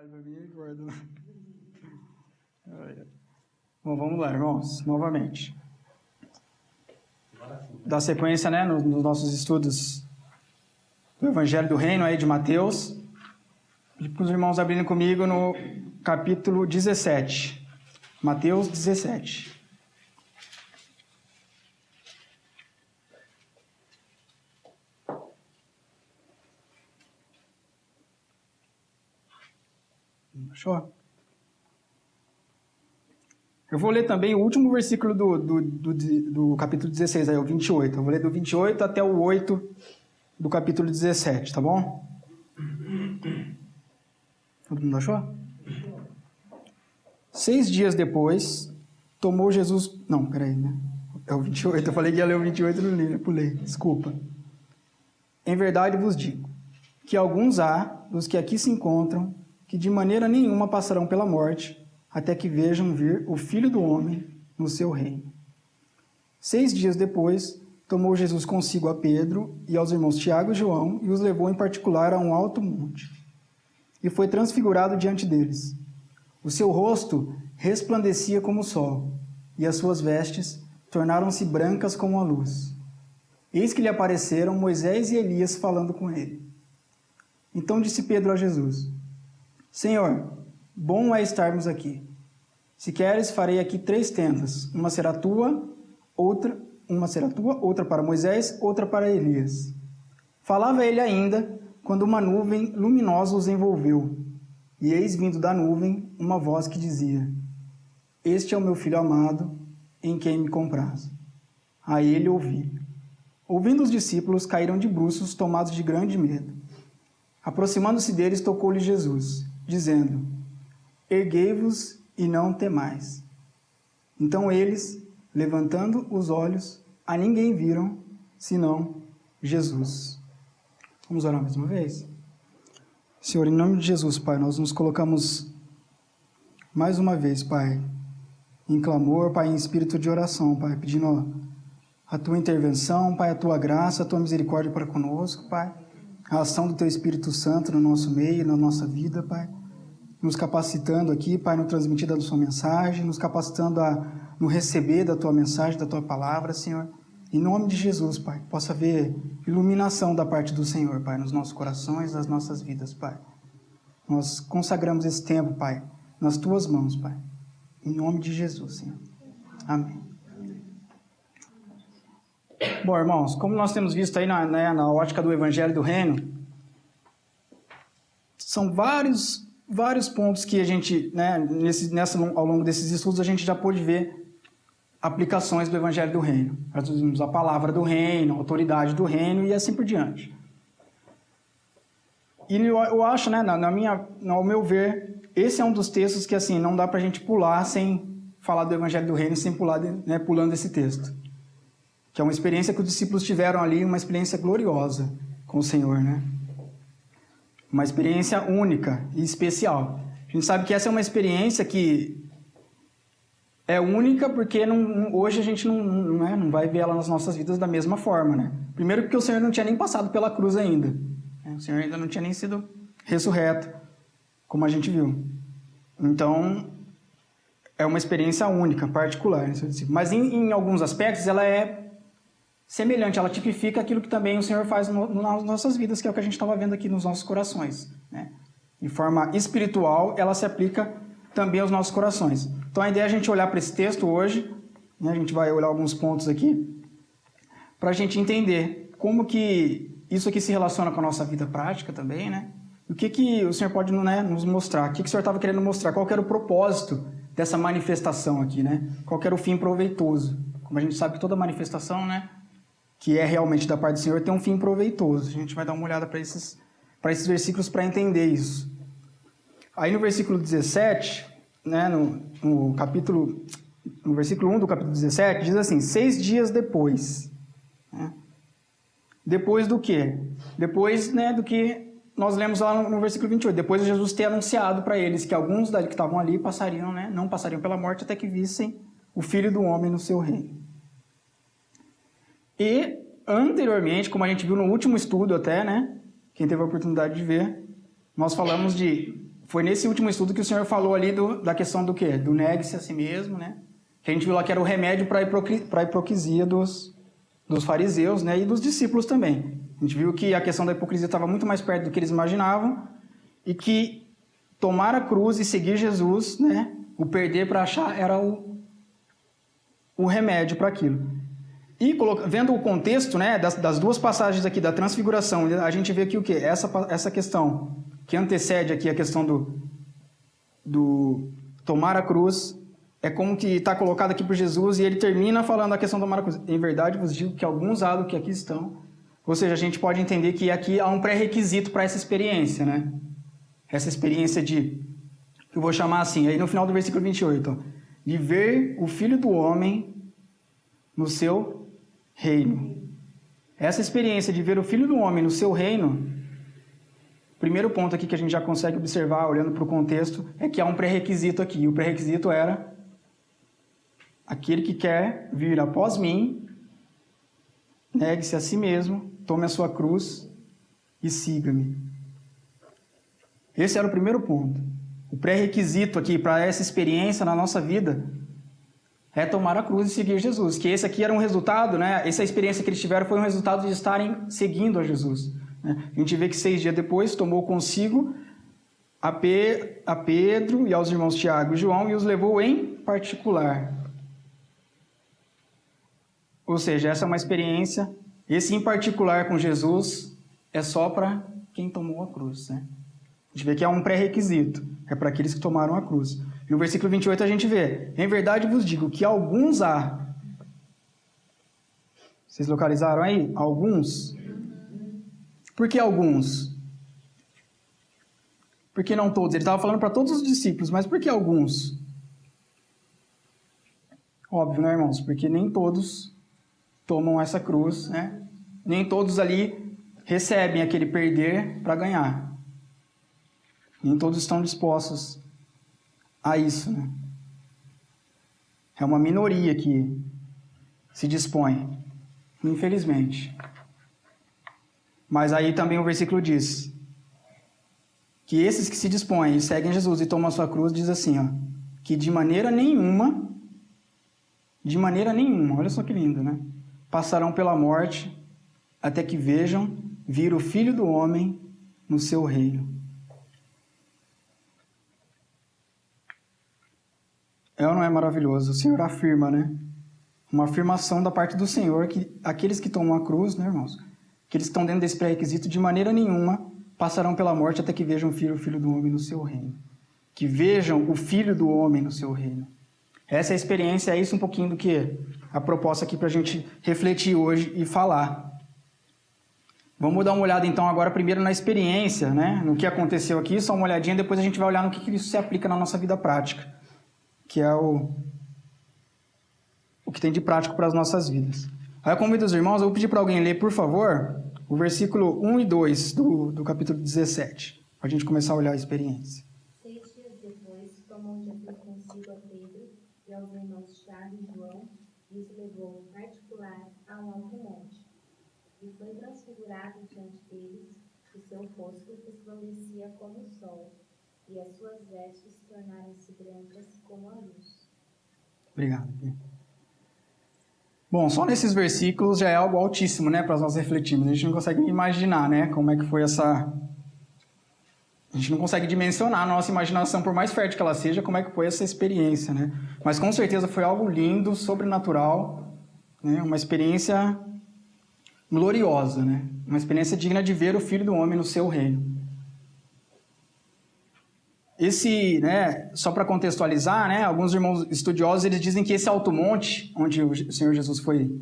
trabalho para mim, acorda. Bom, vamos lá, irmãos, novamente. Dá sequência, né, nos nossos estudos do Evangelho do Reino aí de Mateus. Pedir para os irmãos abrirem comigo no capítulo 17. Mateus 17. Achou? Eu vou ler também o último versículo do capítulo 16, aí, o 28. Eu vou ler do 28 até o 8 do capítulo 17, tá bom? Todo mundo achou? 6 dias depois, tomou Jesus... Não, peraí, né? É o 28, eu falei que ia ler o 28 e não li, né? Pulei, desculpa. Em verdade vos digo, que alguns há, dos que aqui se encontram, que de maneira nenhuma passarão pela morte, até que vejam vir o Filho do Homem no seu reino. 6 dias depois, tomou Jesus consigo a Pedro e aos irmãos Tiago e João e os levou em particular a um alto monte. E foi transfigurado diante deles. O seu rosto resplandecia como o sol, e as suas vestes tornaram-se brancas como a luz. Eis que lhe apareceram Moisés e Elias falando com ele. Então disse Pedro a Jesus: Senhor, bom é estarmos aqui. Se queres, farei aqui 3 tendas. Uma será tua, outra para Moisés, outra para Elias. Falava ele ainda, quando uma nuvem luminosa os envolveu. E eis vindo da nuvem uma voz que dizia: Este é o meu filho amado, em quem me comprazo. A ele ouvi. Ouvindo os discípulos, caíram de bruços, tomados de grande medo. Aproximando-se deles, tocou-lhe Jesus, dizendo: Erguei-vos e não temais. Então eles, levantando os olhos, a ninguém viram, senão Jesus. Vamos orar mais uma vez? Senhor, em nome de Jesus, Pai, nós nos colocamos mais uma vez, Pai, em clamor, Pai, em espírito de oração, Pai, pedindo a Tua intervenção, Pai, a Tua graça, a Tua misericórdia para conosco, Pai, a ação do Teu Espírito Santo no nosso meio, na nossa vida, Pai, nos capacitando aqui, Pai, no transmitir da Sua mensagem, nos capacitando no receber da Tua mensagem, da Tua palavra, Senhor. Em nome de Jesus, Pai, possa haver iluminação da parte do Senhor, Pai, nos nossos corações, nas nossas vidas, Pai. Nós consagramos esse tempo, Pai, nas Tuas mãos, Pai. Em nome de Jesus, Senhor. Amém. Bom, irmãos, como nós temos visto aí na ótica do Evangelho do Reino, são vários pontos que a gente, ao longo desses estudos, a gente já pôde ver aplicações do Evangelho do Reino. Nós vimos a palavra do reino, a autoridade do reino e assim por diante. E eu acho, ao meu ver, esse é um dos textos que assim, não dá para a gente pular sem falar do Evangelho do Reino, sem pular, pulando esse texto. Que é uma experiência que os discípulos tiveram ali, uma experiência gloriosa com o Senhor, né? Uma experiência única e especial. A gente sabe que essa é uma experiência que é única porque hoje a gente não vai ver ela nas nossas vidas da mesma forma, né? Primeiro porque o Senhor não tinha nem passado pela cruz ainda. Né? O Senhor ainda não tinha nem sido ressurreto, como a gente viu. Então, é uma experiência única, particular. Né? Mas em alguns aspectos ela é semelhante, ela tipifica aquilo que também o Senhor faz nas nossas vidas, que é o que a gente estava vendo aqui nos nossos corações. Né? De forma espiritual, ela se aplica também aos nossos corações. Então a ideia é a gente olhar para esse texto hoje, né? A gente vai olhar alguns pontos aqui, para a gente entender como que isso aqui se relaciona com a nossa vida prática também, né? E o que o Senhor pode nos mostrar, o que o Senhor estava querendo mostrar, qual que era o propósito dessa manifestação aqui, né? Qual que era o fim proveitoso. Como a gente sabe que toda manifestação, né, que é realmente da parte do Senhor, tem um fim proveitoso. A gente vai dar uma olhada para esses versículos para entender isso. Aí no versículo 17, né, no versículo 1 do capítulo 17, diz assim: 6 dias depois. Né? Depois do quê? Depois, né, do que nós lemos lá no versículo 28. Depois de Jesus ter anunciado para eles que alguns que estavam ali passariam, né, não passariam pela morte até que vissem o Filho do Homem no seu reino. E, anteriormente, como a gente viu no último estudo até, né, quem teve a oportunidade de ver, nós falamos foi nesse último estudo que o senhor falou ali da questão do quê? Do negue-se a si mesmo, né? Que a gente viu lá que era o remédio para a hipocrisia dos fariseus, né? E dos discípulos também. A gente viu que a questão da hipocrisia estava muito mais perto do que eles imaginavam e que tomar a cruz e seguir Jesus, né? O perder para achar era o remédio para aquilo. E vendo o contexto, né, das duas passagens aqui da transfiguração, a gente vê aqui o quê? Essa questão que antecede aqui a questão do tomar a cruz, é como que está colocado aqui por Jesus e ele termina falando a questão do tomar a cruz. Em verdade vos digo que alguns há do que aqui estão. Ou seja, a gente pode entender que aqui há um pré-requisito para essa experiência, né? Essa experiência que eu vou chamar assim, aí no final do versículo 28, ó, de ver o Filho do Homem no seu reino. Essa experiência de ver o Filho do Homem no seu reino, primeiro ponto aqui que a gente já consegue observar, olhando para o contexto, é que há um pré-requisito aqui. E o pré-requisito era: aquele que quer vir após mim, negue-se a si mesmo, tome a sua cruz e siga-me. Esse era o primeiro ponto. O pré-requisito aqui para essa experiência na nossa vida é tomar a cruz e seguir Jesus. Que esse aqui era um resultado, né? Essa experiência que eles tiveram foi um resultado de estarem seguindo a Jesus. Né? A gente vê que 6 dias depois tomou consigo a Pedro e aos irmãos Tiago e João e os levou em particular. Ou seja, essa é uma experiência, esse em particular com Jesus é só para quem tomou a cruz, né? A gente vê que é um pré-requisito, é para aqueles que tomaram a cruz. E no versículo 28 a gente vê: em verdade vos digo que alguns há. Vocês localizaram aí? Alguns? Por que alguns? Por que não todos? Ele estava falando para todos os discípulos, mas por que alguns? Óbvio, né, irmãos? Porque nem todos tomam essa cruz, né? Nem todos ali recebem aquele perder para ganhar. Nem todos estão dispostos a isso, né? É uma minoria que se dispõe, infelizmente. Mas aí também o versículo diz que esses que se dispõem e seguem Jesus e tomam a sua cruz, diz assim, ó, que de maneira nenhuma, olha só que lindo, né? Passarão pela morte até que vejam vir o Filho do Homem no seu reino. É ou não é maravilhoso? O Senhor afirma, né? Uma afirmação da parte do Senhor que aqueles que tomam a cruz, né, irmãos? Que eles estão dentro desse pré-requisito, de maneira nenhuma passarão pela morte até que vejam o Filho do Homem no seu reino. Que vejam o Filho do Homem no seu reino. Essa é a experiência, é isso um pouquinho do que a proposta aqui para a gente refletir hoje e falar. Vamos dar uma olhada então agora primeiro na experiência, né? No que aconteceu aqui, só uma olhadinha, depois a gente vai olhar no que isso se aplica na nossa vida prática. Que é o que tem de prático para as nossas vidas. Aí eu convido os irmãos, eu vou pedir para alguém ler, por favor, o versículo 1 e 2 do capítulo 17, para a gente começar a olhar a experiência. 6 dias depois, tomou Jesus consigo a Pedro e aos irmãos Tiago e João e os levou em particular a um alto monte. E foi transfigurado diante deles, e seu rosto resplandecia como o sol, e as suas vestes tornaram-se brancas como a luz. Obrigado. Bom, só nesses versículos já é algo altíssimo, né, para nós refletirmos. A gente não consegue imaginar, né, como é que foi essa... A gente não consegue dimensionar na nossa imaginação, por mais fértil que ela seja, como é que foi essa experiência, né? Mas com certeza foi algo lindo, sobrenatural, né, uma experiência gloriosa, né? Uma experiência digna de ver o Filho do Homem no seu reino. Esse, né, só para contextualizar, né, alguns irmãos estudiosos eles dizem que esse alto monte, onde o Senhor Jesus foi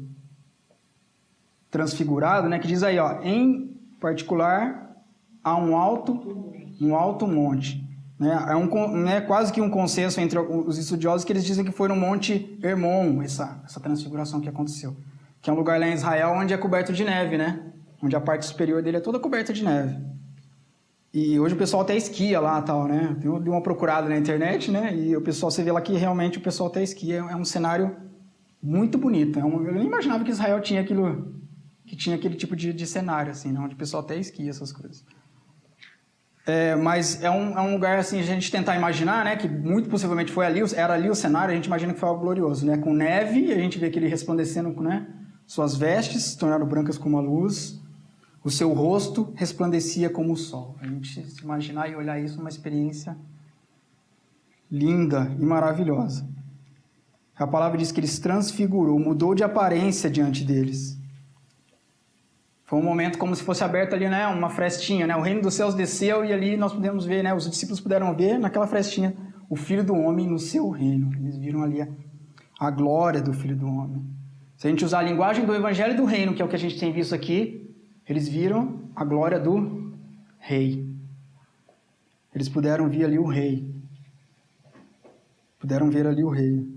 transfigurado, né, que diz aí, ó, em particular, há um alto monte. Né, é quase que um consenso entre os estudiosos que eles dizem que foi no Monte Hermon, essa transfiguração que aconteceu. Que é um lugar lá em Israel onde é coberto de neve, né? Onde a parte superior dele é toda coberta de neve. E hoje o pessoal até esquia lá, tal, né? Eu dei uma procurada na internet, né? E o pessoal, você vê lá que realmente o pessoal até esquia. É um cenário muito bonito. Eu nem imaginava que Israel tinha aquilo, que tinha aquele tipo de cenário, assim, né? Onde o pessoal até esquia essas coisas. Mas é um lugar assim, a gente tentar imaginar, né, que muito possivelmente era ali o cenário, a gente imagina que foi algo glorioso, né, com neve, a gente vê que ele resplandecendo, né, suas vestes se tornaram brancas como a luz, o seu rosto resplandecia como o sol. A gente se imaginar e olhar isso, uma experiência linda e maravilhosa. A palavra diz que ele se transfigurou, mudou de aparência diante deles. Foi um momento como se fosse aberto ali, né, uma frestinha, né, o reino dos céus desceu e ali nós podemos ver, né, os discípulos puderam ver naquela frestinha o Filho do Homem no seu reino. Eles viram ali a glória do Filho do Homem. Se a gente usar a linguagem do Evangelho do Reino, que é o que a gente tem visto aqui, eles viram a glória do Rei. Eles puderam ver ali o Rei. Puderam ver ali o Rei.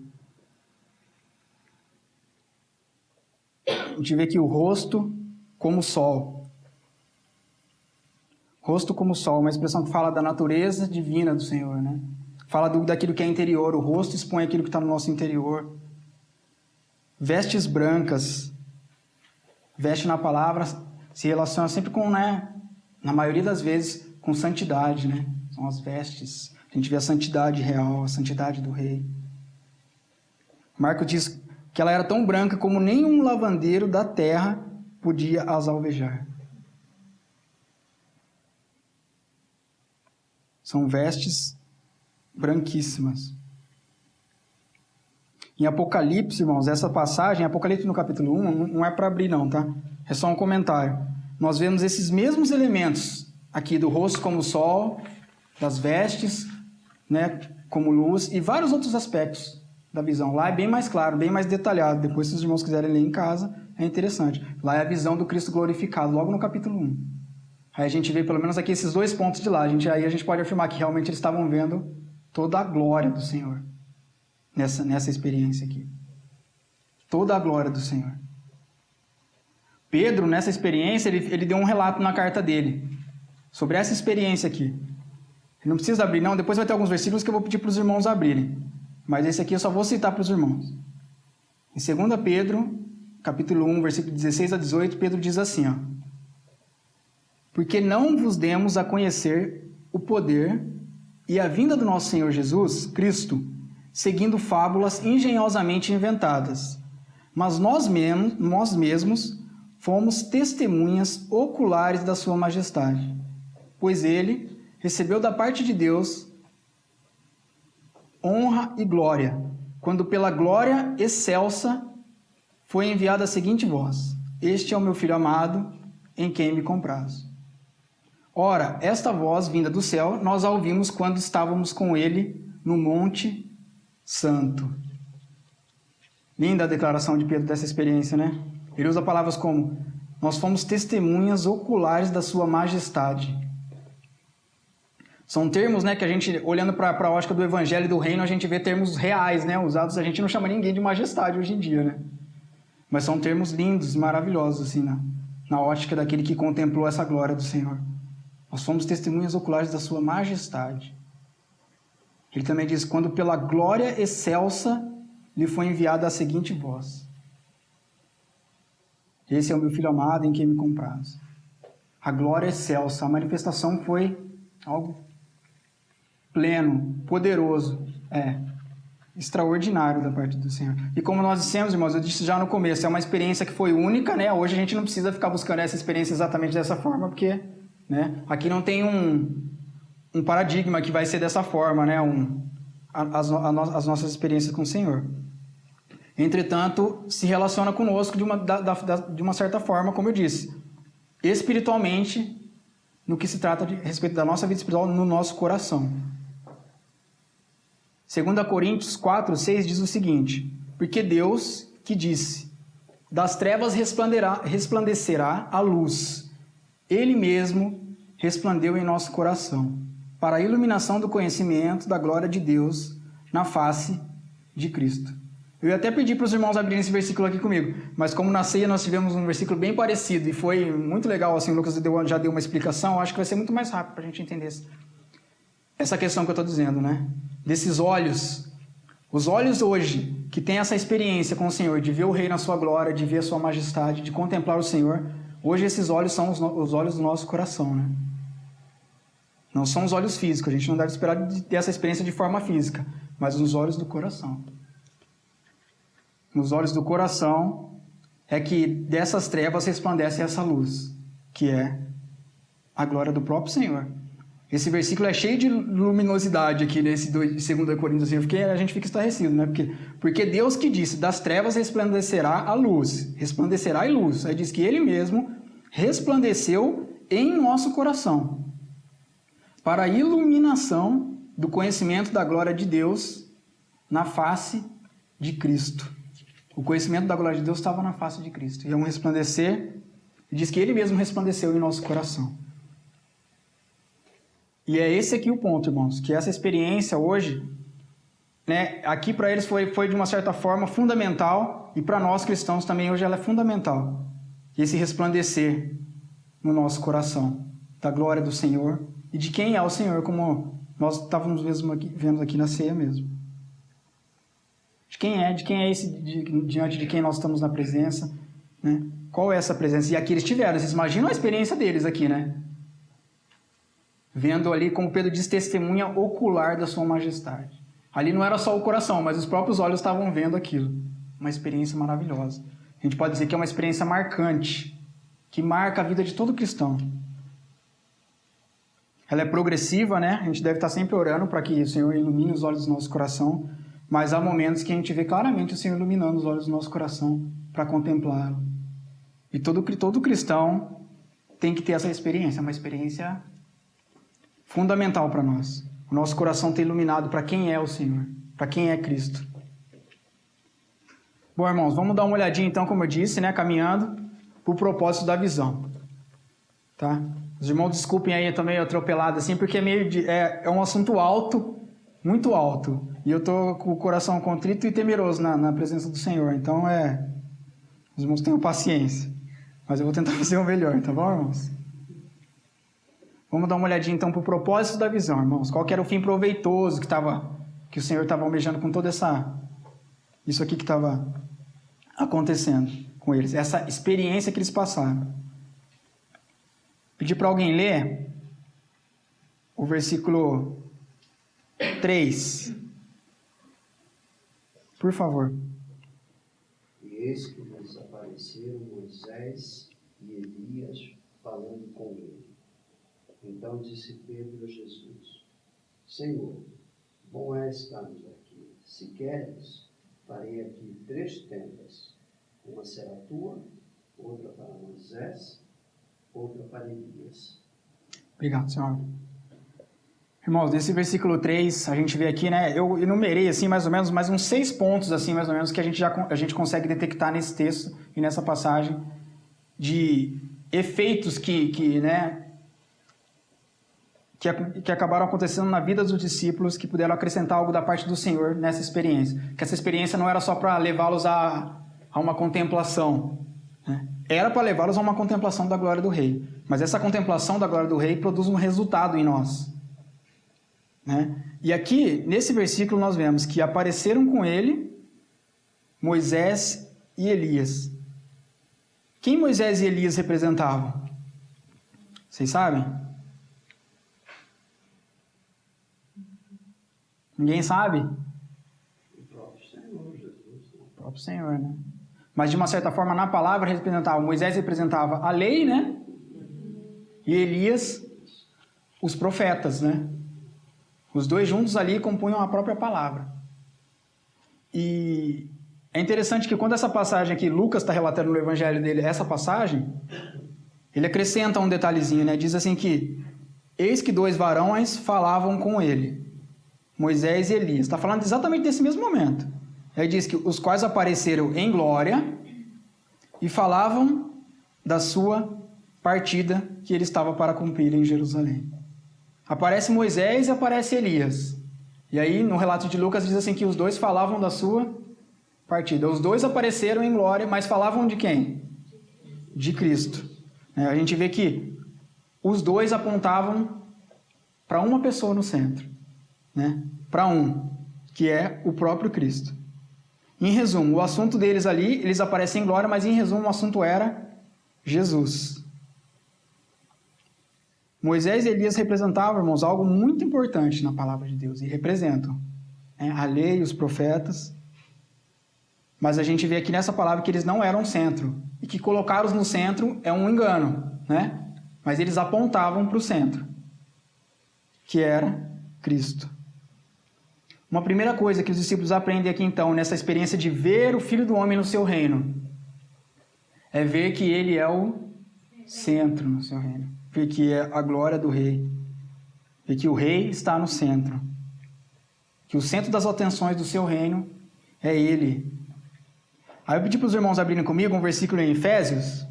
A gente vê que o rosto como o sol. Rosto como o sol, uma expressão que fala da natureza divina do Senhor, né? Fala daquilo que é interior, o rosto expõe aquilo que está no nosso interior. Vestes brancas. Veste na palavra se relaciona sempre com, né? Na maioria das vezes, com santidade, né? São as vestes. A gente vê a santidade real, a santidade do Rei. Marcos diz que ela era tão branca como nenhum lavandeiro da terra podia as alvejar. São vestes branquíssimas. Em Apocalipse, irmãos, essa passagem, Apocalipse no capítulo 1, não é para abrir não, tá? É só um comentário. Nós vemos esses mesmos elementos aqui do rosto como o sol, das vestes, né, como luz e vários outros aspectos da visão. Lá é bem mais claro, bem mais detalhado. Depois, se os irmãos quiserem ler em casa, é interessante. Lá é a visão do Cristo glorificado, logo no capítulo 1. Aí a gente vê pelo menos aqui esses dois pontos de lá. Aí a gente pode afirmar que realmente eles estavam vendo toda a glória do Senhor nessa experiência aqui. Toda a glória do Senhor. Pedro, nessa experiência, ele deu um relato na carta dele sobre essa experiência aqui. Ele não precisa abrir, não. Depois vai ter alguns versículos que eu vou pedir para os irmãos abrirem. Mas esse aqui eu só vou citar para os irmãos. Em 2 Pedro, capítulo 1, versículo 16 a 18, Pedro diz assim, ó: porque não vos demos a conhecer o poder e a vinda do nosso Senhor Jesus Cristo, seguindo fábulas engenhosamente inventadas. Mas nós mesmos fomos testemunhas oculares da sua majestade. Pois ele recebeu da parte de Deus honra e glória, quando pela glória excelsa foi enviada a seguinte voz: este é o meu Filho amado, em quem me comprazo. Ora, esta voz vinda do céu, nós a ouvimos quando estávamos com ele no Monte Santo. Linda a declaração de Pedro dessa experiência, né? Ele usa palavras como: nós fomos testemunhas oculares da sua majestade. São termos, né, que a gente, olhando para a ótica do Evangelho e do Reino, a gente vê termos reais, né, usados. A gente não chama ninguém de majestade hoje em dia, né? Mas são termos lindos e maravilhosos, assim, na ótica daquele que contemplou essa glória do Senhor. Nós fomos testemunhas oculares da sua majestade. Ele também diz: quando pela glória excelsa lhe foi enviada a seguinte voz: esse é o meu Filho amado, em quem me comprazo. A glória excelsa, a manifestação foi algo pleno, poderoso, extraordinário da parte do Senhor. E como nós dissemos, irmãos, eu disse já no começo, é uma experiência que foi única, né? Hoje a gente não precisa ficar buscando essa experiência exatamente dessa forma, porque, né, aqui não tem um paradigma que vai ser dessa forma, né? As nossas experiências com o Senhor. Entretanto, se relaciona conosco de uma certa forma, como eu disse, espiritualmente, no que se trata de respeito da nossa vida espiritual no nosso coração. 2 Coríntios 4, 6 diz o seguinte: porque Deus que disse: das trevas resplandecerá a luz, Ele mesmo resplandeceu em nosso coração, para a iluminação do conhecimento da glória de Deus na face de Cristo. Eu ia até pedir para os irmãos abrirem esse versículo aqui comigo, mas como na ceia nós tivemos um versículo bem parecido e foi muito legal, assim, o Lucas já deu uma explicação, eu acho que vai ser muito mais rápido para a gente entender essa questão que eu estou dizendo, né? Desses olhos, os olhos hoje, que têm essa experiência com o Senhor, de ver o Rei na sua glória, de ver a sua majestade, de contemplar o Senhor, hoje esses olhos são os olhos do nosso coração, né? Não são os olhos físicos, a gente não deve esperar de ter essa experiência de forma física, mas nos olhos do coração. Nos olhos do coração é que dessas trevas resplandece essa luz, que é a glória do próprio Senhor. Esse versículo é cheio de luminosidade aqui nesse 2 Coríntios, assim, a gente fica estarrecido, né? Porque Deus que disse, das trevas resplandecerá a luz, resplandecerá a luz. Aí diz que Ele mesmo resplandeceu em nosso coração, para a iluminação do conhecimento da glória de Deus na face de Cristo. O conhecimento da glória de Deus estava na face de Cristo. E é um resplandecer, diz que Ele mesmo resplandeceu em nosso coração. E é esse aqui o ponto, irmãos, que essa experiência hoje, né, aqui para eles foi de uma certa forma fundamental, e para nós cristãos também hoje ela é fundamental. Esse resplandecer no nosso coração da glória do Senhor e de quem é o Senhor, como nós estávamos vendo aqui na ceia mesmo. De quem é esse diante de quem nós estamos na presença, né? Qual é essa presença? E aqui eles tiveram, vocês imaginam a experiência deles aqui, né? Vendo ali, como Pedro diz, testemunha ocular da sua majestade. Ali não era só o coração, mas os próprios olhos estavam vendo aquilo. Uma experiência maravilhosa. A gente pode dizer que é uma experiência marcante, que marca a vida de todo cristão. Ela é progressiva, né? A gente deve estar sempre orando para que o Senhor ilumine os olhos do nosso coração, mas há momentos que a gente vê claramente o Senhor iluminando os olhos do nosso coração para contemplá-lo. E todo cristão tem que ter essa experiência, uma experiência fundamental para nós. O nosso coração ter iluminado para quem é o Senhor, para quem é Cristo. Bom, irmãos, vamos dar uma olhadinha então, como eu disse, né, caminhando para o propósito da visão. Tá? Os irmãos desculpem aí, eu tô meio atropelado assim, porque é um assunto alto, muito alto. E eu tô com o coração contrito e temeroso na presença do Senhor. Então, os irmãos tenham paciência. Mas eu vou tentar fazer o melhor, tá bom, irmãos? Vamos dar uma olhadinha então para o propósito da visão, irmãos. Qual que era o fim proveitoso que o Senhor estava almejando com toda isso aqui que estava acontecendo com eles, essa experiência que eles passaram. Pedir para alguém ler o versículo 3. Por favor. E eis que lhes apareceram Moisés e Elias falando com ele. Então disse Pedro a Jesus: Senhor, bom é estarmos aqui. Se queres, farei aqui 3 tendas. Uma será tua, outra para Moisés, outra para Elias. Obrigado, Senhor. Irmãos, nesse versículo 3, a gente vê aqui, né? Eu enumerei, assim, mais ou menos, mais uns 6 pontos, assim, mais ou menos, que a gente consegue detectar nesse texto e nessa passagem de efeitos que acabaram acontecendo na vida dos discípulos, que puderam acrescentar algo da parte do Senhor nessa experiência. Que essa experiência não era só para levá-los a uma contemplação, né? Era para levá-los a uma contemplação da glória do Rei. Mas essa contemplação da glória do Rei produz um resultado em nós, né? E aqui, nesse versículo, nós vemos que apareceram com ele Moisés e Elias. Quem Moisés e Elias representavam? Vocês sabem? Ninguém sabe? O próprio Senhor, Jesus. O próprio Senhor, né? Mas, de uma certa forma, na palavra representava, Moisés representava a lei, né? E Elias, os profetas, né? Os dois juntos ali compunham a própria palavra. E é interessante que quando essa passagem aqui, Lucas está relatando no evangelho dele, essa passagem, ele acrescenta um detalhezinho, né? Diz assim que, eis que 2 varões falavam com ele, Moisés e Elias. Está falando exatamente desse mesmo momento. Ele diz que os quais apareceram em glória e falavam da sua partida que ele estava para cumprir em Jerusalém. Aparece Moisés e aparece Elias. E aí, no relato de Lucas, diz assim que os 2 falavam da sua partida. Os 2 apareceram em glória, mas falavam de quem? De Cristo. A gente vê que os 2 apontavam para uma pessoa no centro, né? Para que é o próprio Cristo. Em resumo, o assunto deles ali, eles aparecem em glória, mas em resumo o assunto era Jesus. Moisés e Elias representavam, irmãos, algo muito importante na palavra de Deus, e representam, né? A lei e os profetas. Mas a gente vê aqui nessa palavra que eles não eram centro, e que colocá-los no centro é um engano, né? Mas eles apontavam para o centro, que era Cristo. Uma primeira coisa que os discípulos aprendem aqui então, nessa experiência de ver o Filho do Homem no seu reino, é ver que ele é o centro no seu reino. Ver que é a glória do rei. Ver que o rei está no centro. Que o centro das atenções do seu reino é ele. Aí eu pedi para os irmãos abrirem comigo um versículo em Efésios.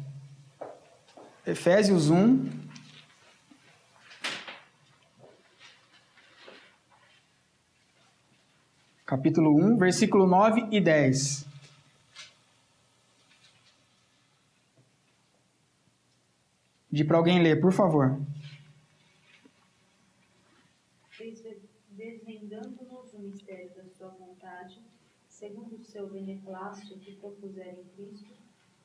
Efésios 1. Capítulo 1, versículo 9 e 10. Pedir para alguém ler, por favor. Desvendando-nos o mistério da sua vontade, segundo o seu beneplácito que propuser em Cristo,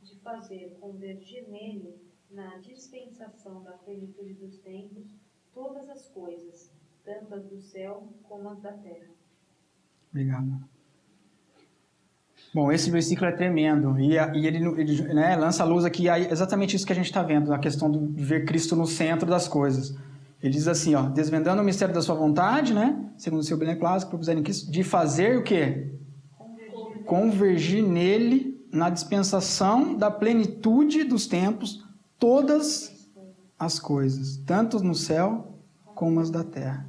de fazer convergir nele, na dispensação da plenitude dos tempos, todas as coisas, tanto as do céu como as da terra. Obrigado. Bom, esse versículo é tremendo, e ele né, lança a luz aqui a exatamente isso que a gente está vendo, a questão de ver Cristo no centro das coisas. Ele diz assim, ó, desvendando o mistério da sua vontade, né, segundo o seu beneplácito, propuserem Cristo, de fazer o quê? Convergir nele, na dispensação da plenitude dos tempos, todas as coisas, tanto no céu como as da terra.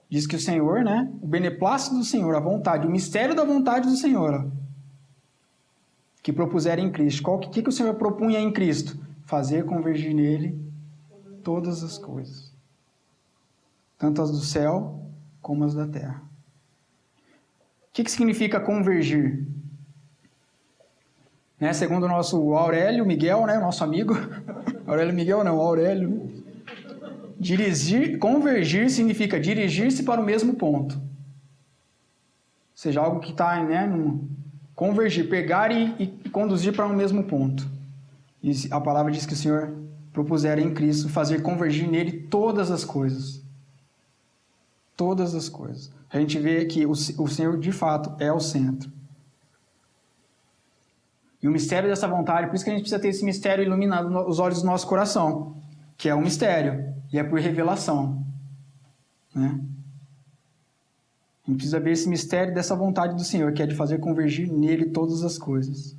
Diz que o Senhor, né, o beneplácito do Senhor, a vontade, o mistério da vontade do Senhor, ó, que propuseram em Cristo. O que o Senhor propunha em Cristo? Fazer convergir nele todas as coisas, tanto as do céu como as da terra. O que significa convergir? Né, segundo o nosso Aurélio Miguel, né, nosso amigo, Aurélio Miguel não, Aurélio, né? Convergir significa dirigir-se para o mesmo ponto. Ou seja, algo que está, né, convergir, pegar e conduzir para o mesmo ponto. E a palavra diz que o Senhor propusera em Cristo fazer convergir nele todas as coisas. Todas as coisas. A gente vê que o Senhor, de fato, é o centro. E o mistério dessa vontade, por isso que a gente precisa ter esse mistério iluminado nos olhos do nosso coração, que é um mistério. E é por revelação, né? A gente precisa ver esse mistério dessa vontade do Senhor, que é de fazer convergir nele todas as coisas.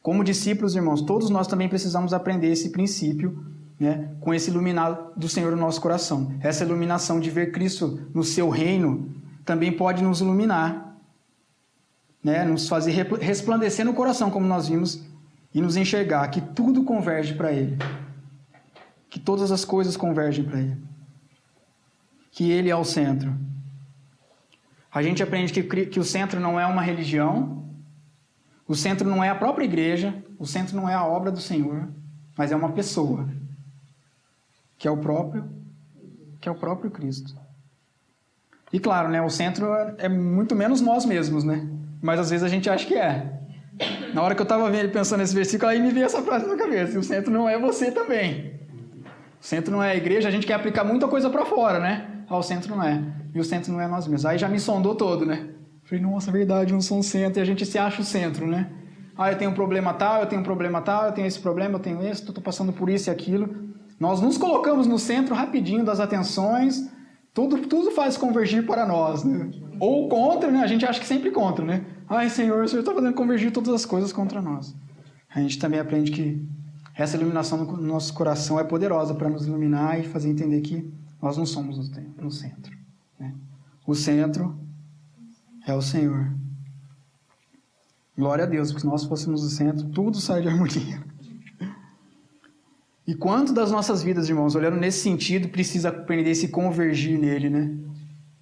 Como discípulos, irmãos, todos nós também precisamos aprender esse princípio, né, com esse iluminado do Senhor no nosso coração. Essa iluminação de ver Cristo no seu reino também pode nos iluminar, né, nos fazer resplandecer no coração, como nós vimos, e nos enxergar que tudo converge para Ele. Que todas as coisas convergem para Ele. Que Ele é o centro. A gente aprende que o centro não é uma religião, o centro não é a própria igreja, o centro não é a obra do Senhor, mas é uma pessoa, que é o próprio Cristo. E claro, né, o centro é muito menos nós mesmos, né? Mas às vezes a gente acha que é. Na hora que eu estava pensando nesse versículo, aí me veio essa frase na cabeça: o centro não é você também. O centro não é a igreja, a gente quer aplicar muita coisa para fora, né? O centro não é. E o centro não é nós mesmos. Aí já me sondou todo, né? Falei, nossa, verdade, eu não sou um centro. E a gente se acha o centro, né? Ah, eu tenho um problema tal, eu tenho um problema tal, eu tenho esse problema, eu tenho esse, estou passando por isso e aquilo. Nós nos colocamos no centro rapidinho das atenções, tudo faz convergir para nós, né? Ou contra, né? A gente acha que sempre contra, né? Ai, Senhor, o Senhor está fazendo convergir todas as coisas contra nós. A gente também aprende que essa iluminação no nosso coração é poderosa para nos iluminar e fazer entender que nós não somos no centro, né? O centro é o Senhor. Glória a Deus, porque se nós fôssemos o centro, tudo sai de harmonia. E quanto das nossas vidas, irmãos, olhando nesse sentido, precisa aprender a se convergir nele, né?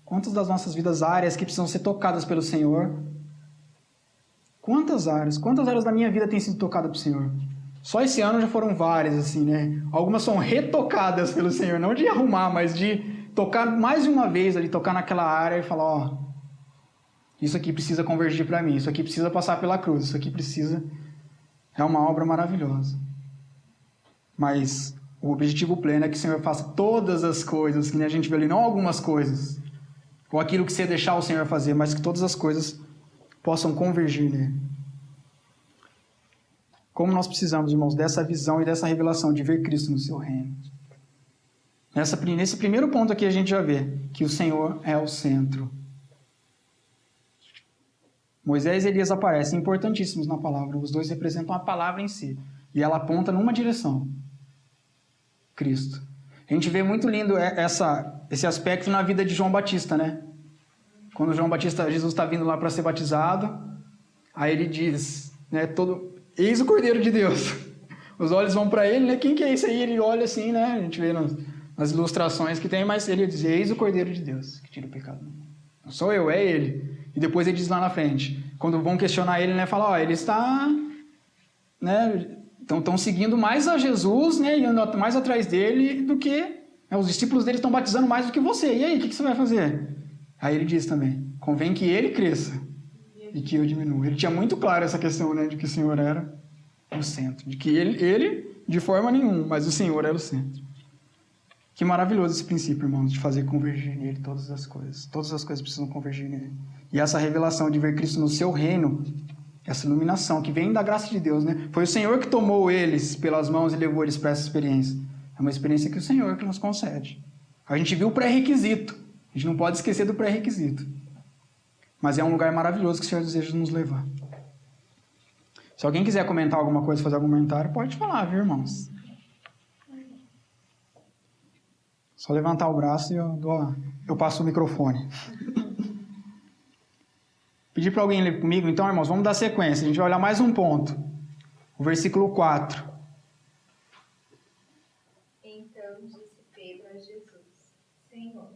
Quantas das nossas vidas, áreas que precisam ser tocadas pelo Senhor? Quantas áreas da minha vida têm sido tocadas pelo Senhor? Só esse ano já foram várias, assim, né? Algumas são retocadas pelo Senhor, não de arrumar, mas de tocar mais de uma vez ali, tocar naquela área e falar, ó, isso aqui precisa convergir para mim, isso aqui precisa passar pela cruz, isso aqui precisa... É uma obra maravilhosa. Mas o objetivo pleno é que o Senhor faça todas as coisas, que nem a gente vê ali, não algumas coisas, ou aquilo que você deixar o Senhor fazer, mas que todas as coisas possam convergir nele. Como nós precisamos, irmãos, dessa visão e dessa revelação de ver Cristo no seu reino. Nesse primeiro ponto aqui a gente já vê que o Senhor é o centro. Moisés e Elias aparecem importantíssimos na palavra. Os dois representam a palavra em si. E ela aponta numa direção. Cristo. A gente vê muito lindo esse aspecto na vida de João Batista, né? Quando Jesus está vindo lá para ser batizado, aí ele diz, né, eis o Cordeiro de Deus. Os olhos vão para ele, né? Quem que é esse aí? Ele olha assim, né? A gente vê nas ilustrações que tem, mas ele diz, eis o Cordeiro de Deus, que tira o pecado. Não sou eu, é ele. E depois ele diz lá na frente, quando vão questionar ele, né? Fala, ele está, né? Estão seguindo mais a Jesus, né? E andando mais atrás dele do que... os discípulos dele estão batizando mais do que você. E aí, o que você vai fazer? Aí ele diz também, convém que ele cresça e que eu diminua. Ele tinha muito claro essa questão, né? De que o Senhor era o centro. De que ele de forma nenhuma, mas o Senhor era o centro. Que maravilhoso esse princípio, irmãos, de fazer convergir nele todas as coisas. Todas as coisas precisam convergir nele. E essa revelação de ver Cristo no seu reino, essa iluminação que vem da graça de Deus, né? Foi o Senhor que tomou eles pelas mãos e levou eles para essa experiência. É uma experiência que o Senhor que nos concede. A gente viu o pré-requisito. A gente não pode esquecer do pré-requisito. Mas é um lugar maravilhoso que o Senhor deseja nos levar. Se alguém quiser comentar alguma coisa, fazer algum comentário, pode falar, viu, irmãos? Só levantar o braço e eu passo o microfone. Pedir para alguém ler comigo. Então, irmãos, vamos dar sequência. A gente vai olhar mais um ponto. O versículo 4. Então disse Pedro a Jesus, Senhor,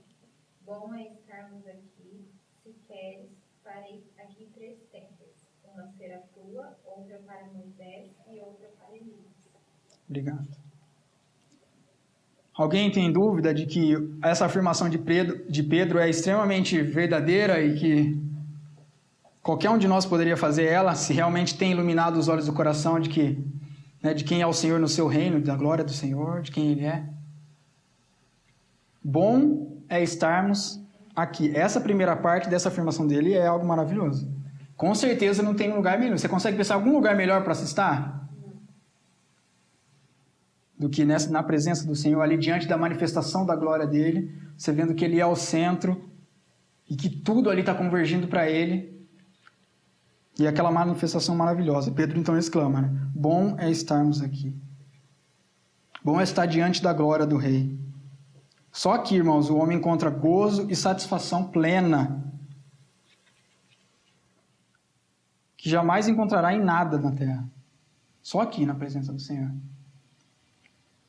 bom é estarmos aqui. Se queres, farei aqui 3 tendas. Uma será tua, outra para Moisés e outra para Elias. Obrigado. Alguém tem dúvida de que essa afirmação de Pedro é extremamente verdadeira e que qualquer um de nós poderia fazer ela, se realmente tem iluminado os olhos do coração de que, né, de quem é o Senhor no seu reino, da glória do Senhor, de quem Ele é? Bom é estarmos aqui. Essa primeira parte dessa afirmação dele é algo maravilhoso. Com certeza não tem um lugar melhor. Você consegue pensar em algum lugar melhor para se estar? Do que na presença do Senhor, ali diante da manifestação da glória dele, você vendo que Ele é o centro e que tudo ali está convergindo para Ele. E aquela manifestação maravilhosa. Pedro então exclama, né? Bom é estarmos aqui. Bom é estar diante da glória do Rei. Só aqui, irmãos, o homem encontra gozo e satisfação plena, que jamais encontrará em nada na terra. Só aqui, na presença do Senhor.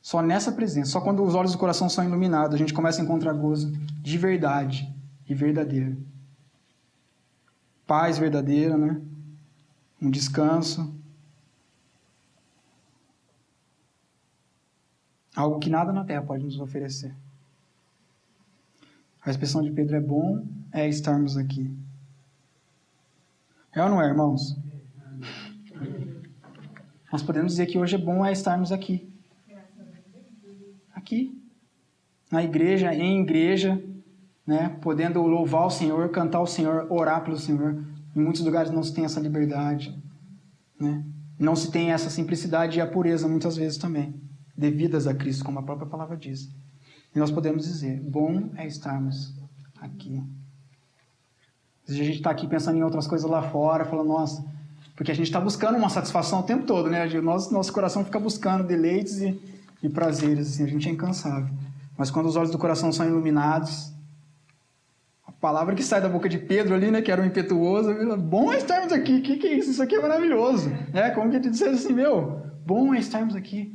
Só nessa presença, só quando os olhos do coração são iluminados, a gente começa a encontrar gozo de verdade e verdadeiro. Paz verdadeira, né? Um descanso. Algo que nada na terra pode nos oferecer. A expressão de Pedro é bom é estarmos aqui. É ou não é, irmãos? Nós podemos dizer que hoje é bom é estarmos aqui. Aqui. Na igreja, em igreja, né? Podendo louvar o Senhor, cantar ao Senhor, orar pelo Senhor. Em muitos lugares não se tem essa liberdade, né? Não se tem essa simplicidade e a pureza muitas vezes também, devidas a Cristo, como a própria palavra diz. E nós podemos dizer, bom é estarmos aqui. Às vezes a gente está aqui pensando em outras coisas lá fora, falando, nossa, porque a gente está buscando uma satisfação o tempo todo, né? Nosso coração fica buscando deleites e prazeres, assim, a gente é incansável. Mas quando os olhos do coração são iluminados, a palavra que sai da boca de Pedro ali, né, que era um impetuoso, bom é estarmos aqui, o que é isso? Isso aqui é maravilhoso. Como que ele disse assim, bom é estarmos aqui.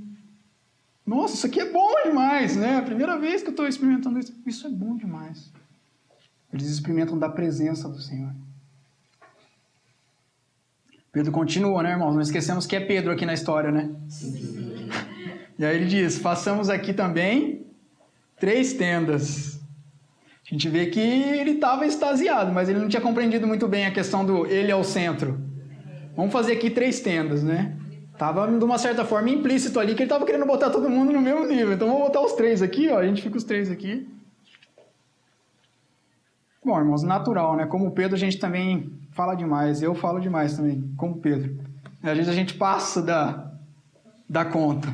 Nossa, isso aqui é bom demais, né? A primeira vez que eu estou experimentando isso, isso é bom demais. Eles experimentam da presença do Senhor. Pedro continua, né, irmãos? Não esquecemos que é Pedro aqui na história, né? E aí ele diz, façamos aqui também 3 tendas. A gente vê que ele estava extasiado, mas ele não tinha compreendido muito bem a questão do ele é o centro. Vamos fazer aqui 3 tendas, né? Ele Tava, de uma certa forma, implícito ali, que ele estava querendo botar todo mundo no mesmo nível. Então, vamos botar os 3 aqui, ó. A gente fica os 3 aqui. Bom, irmãos, natural, né? Como Pedro, a gente também fala demais. Eu falo demais também, como Pedro. Às vezes a gente passa da conta.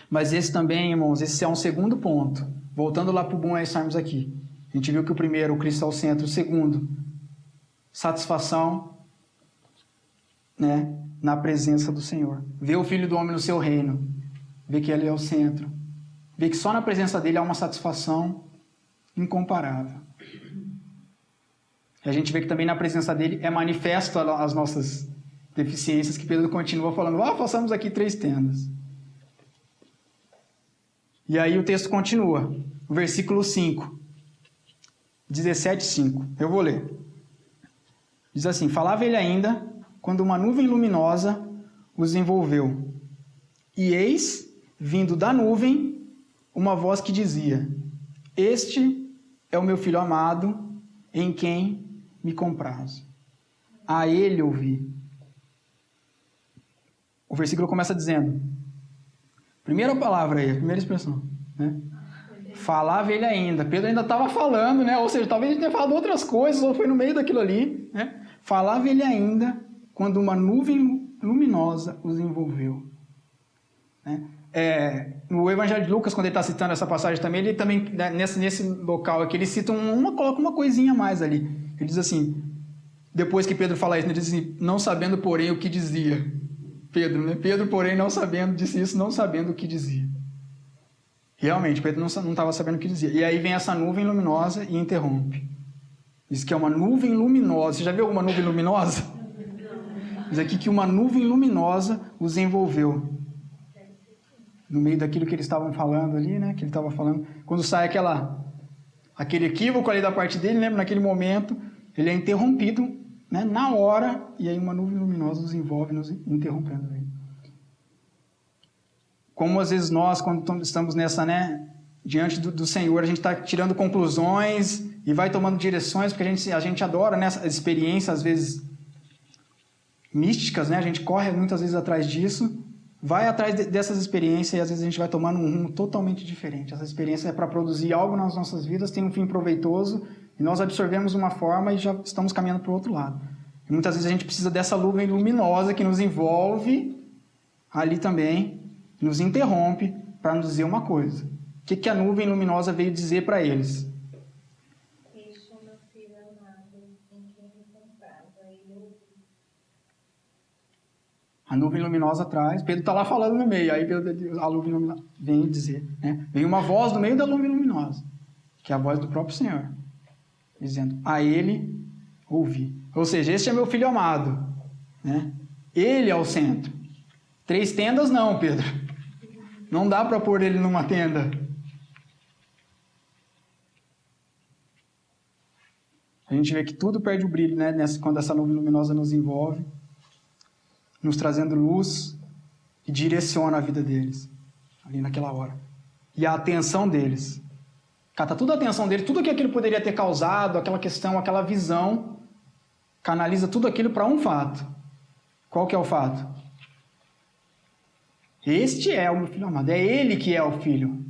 Mas esse também, irmãos, esse é um segundo ponto. Voltando lá para o bom estarmos aqui. A gente viu que o primeiro, o Cristo é o centro. O segundo, satisfação, né, na presença do Senhor. Ver o Filho do Homem no seu reino. Ver que Ele é o centro. Ver que só na presença dEle há uma satisfação incomparável. E a gente vê que também na presença dEle é manifesto as nossas deficiências, que Pedro continua falando, façamos aqui 3 tendas. E aí o texto continua, o versículo 5, 17:5. Eu vou ler. Diz assim: falava ele ainda, quando uma nuvem luminosa os envolveu. E eis, vindo da nuvem, uma voz que dizia: este é o meu filho amado, em quem me comprazo. A ele ouvi. O versículo começa dizendo, primeira palavra aí, a primeira expressão, né? Falava ele ainda. Pedro ainda estava falando, né? Ou seja, talvez ele tenha falado outras coisas, ou foi no meio daquilo ali, né? Falava ele ainda, quando uma nuvem luminosa os envolveu. Né? No Evangelho de Lucas, quando ele está citando essa passagem também, ele também, né, nesse local aqui, ele cita coloca uma coisinha a mais ali. Ele diz assim, depois que Pedro fala isso, ele diz assim, não sabendo, porém, o que dizia. Pedro, né? Pedro, porém, não sabendo, disse isso, não sabendo o que dizia. Realmente, Pedro não estava sabendo o que dizia. E aí vem essa nuvem luminosa e interrompe. Diz que é uma nuvem luminosa. Você já viu alguma nuvem luminosa? Diz aqui que uma nuvem luminosa os envolveu. No meio daquilo que eles estavam falando ali, né? Que ele estava falando. Quando sai aquele equívoco ali da parte dele, lembra? Naquele momento, ele é interrompido, né? Na hora, e aí uma nuvem luminosa nos envolve, nos interrompendo. Como às vezes nós, quando estamos nessa, né? Diante do Senhor, a gente está tirando conclusões e vai tomando direções, porque a gente adora, né? Essa experiência, às vezes, místicas, né? A gente corre muitas vezes atrás disso, vai atrás dessas experiências e às vezes a gente vai tomando um rumo totalmente diferente. Essa experiência é para produzir algo nas nossas vidas, tem um fim proveitoso, e nós absorvemos uma forma e já estamos caminhando para o outro lado. E muitas vezes a gente precisa dessa nuvem luminosa que nos envolve ali também, nos interrompe para nos dizer uma coisa. O que a nuvem luminosa veio dizer para eles? Este é o meu filho amado, em quem me comprazo, a ele ouvi. A nuvem luminosa atrás, Pedro está lá falando no meio, aí a nuvem luminosa vem dizer, né? Vem uma voz no meio da nuvem luminosa, que é a voz do próprio Senhor, dizendo, a ele ouvi. Ou seja, este é meu filho amado, né? Ele é o centro. 3 tendas não, Pedro. Não dá para pôr ele numa tenda. A gente vê que tudo perde o brilho, né? Quando essa nuvem luminosa nos envolve, nos trazendo luz e direciona a vida deles, ali naquela hora. E a atenção deles. Cata toda a atenção deles, tudo que aquilo poderia ter causado, aquela questão, aquela visão, canaliza tudo aquilo para um fato. Qual que é o fato? Este é o meu filho amado, é ele que é o filho.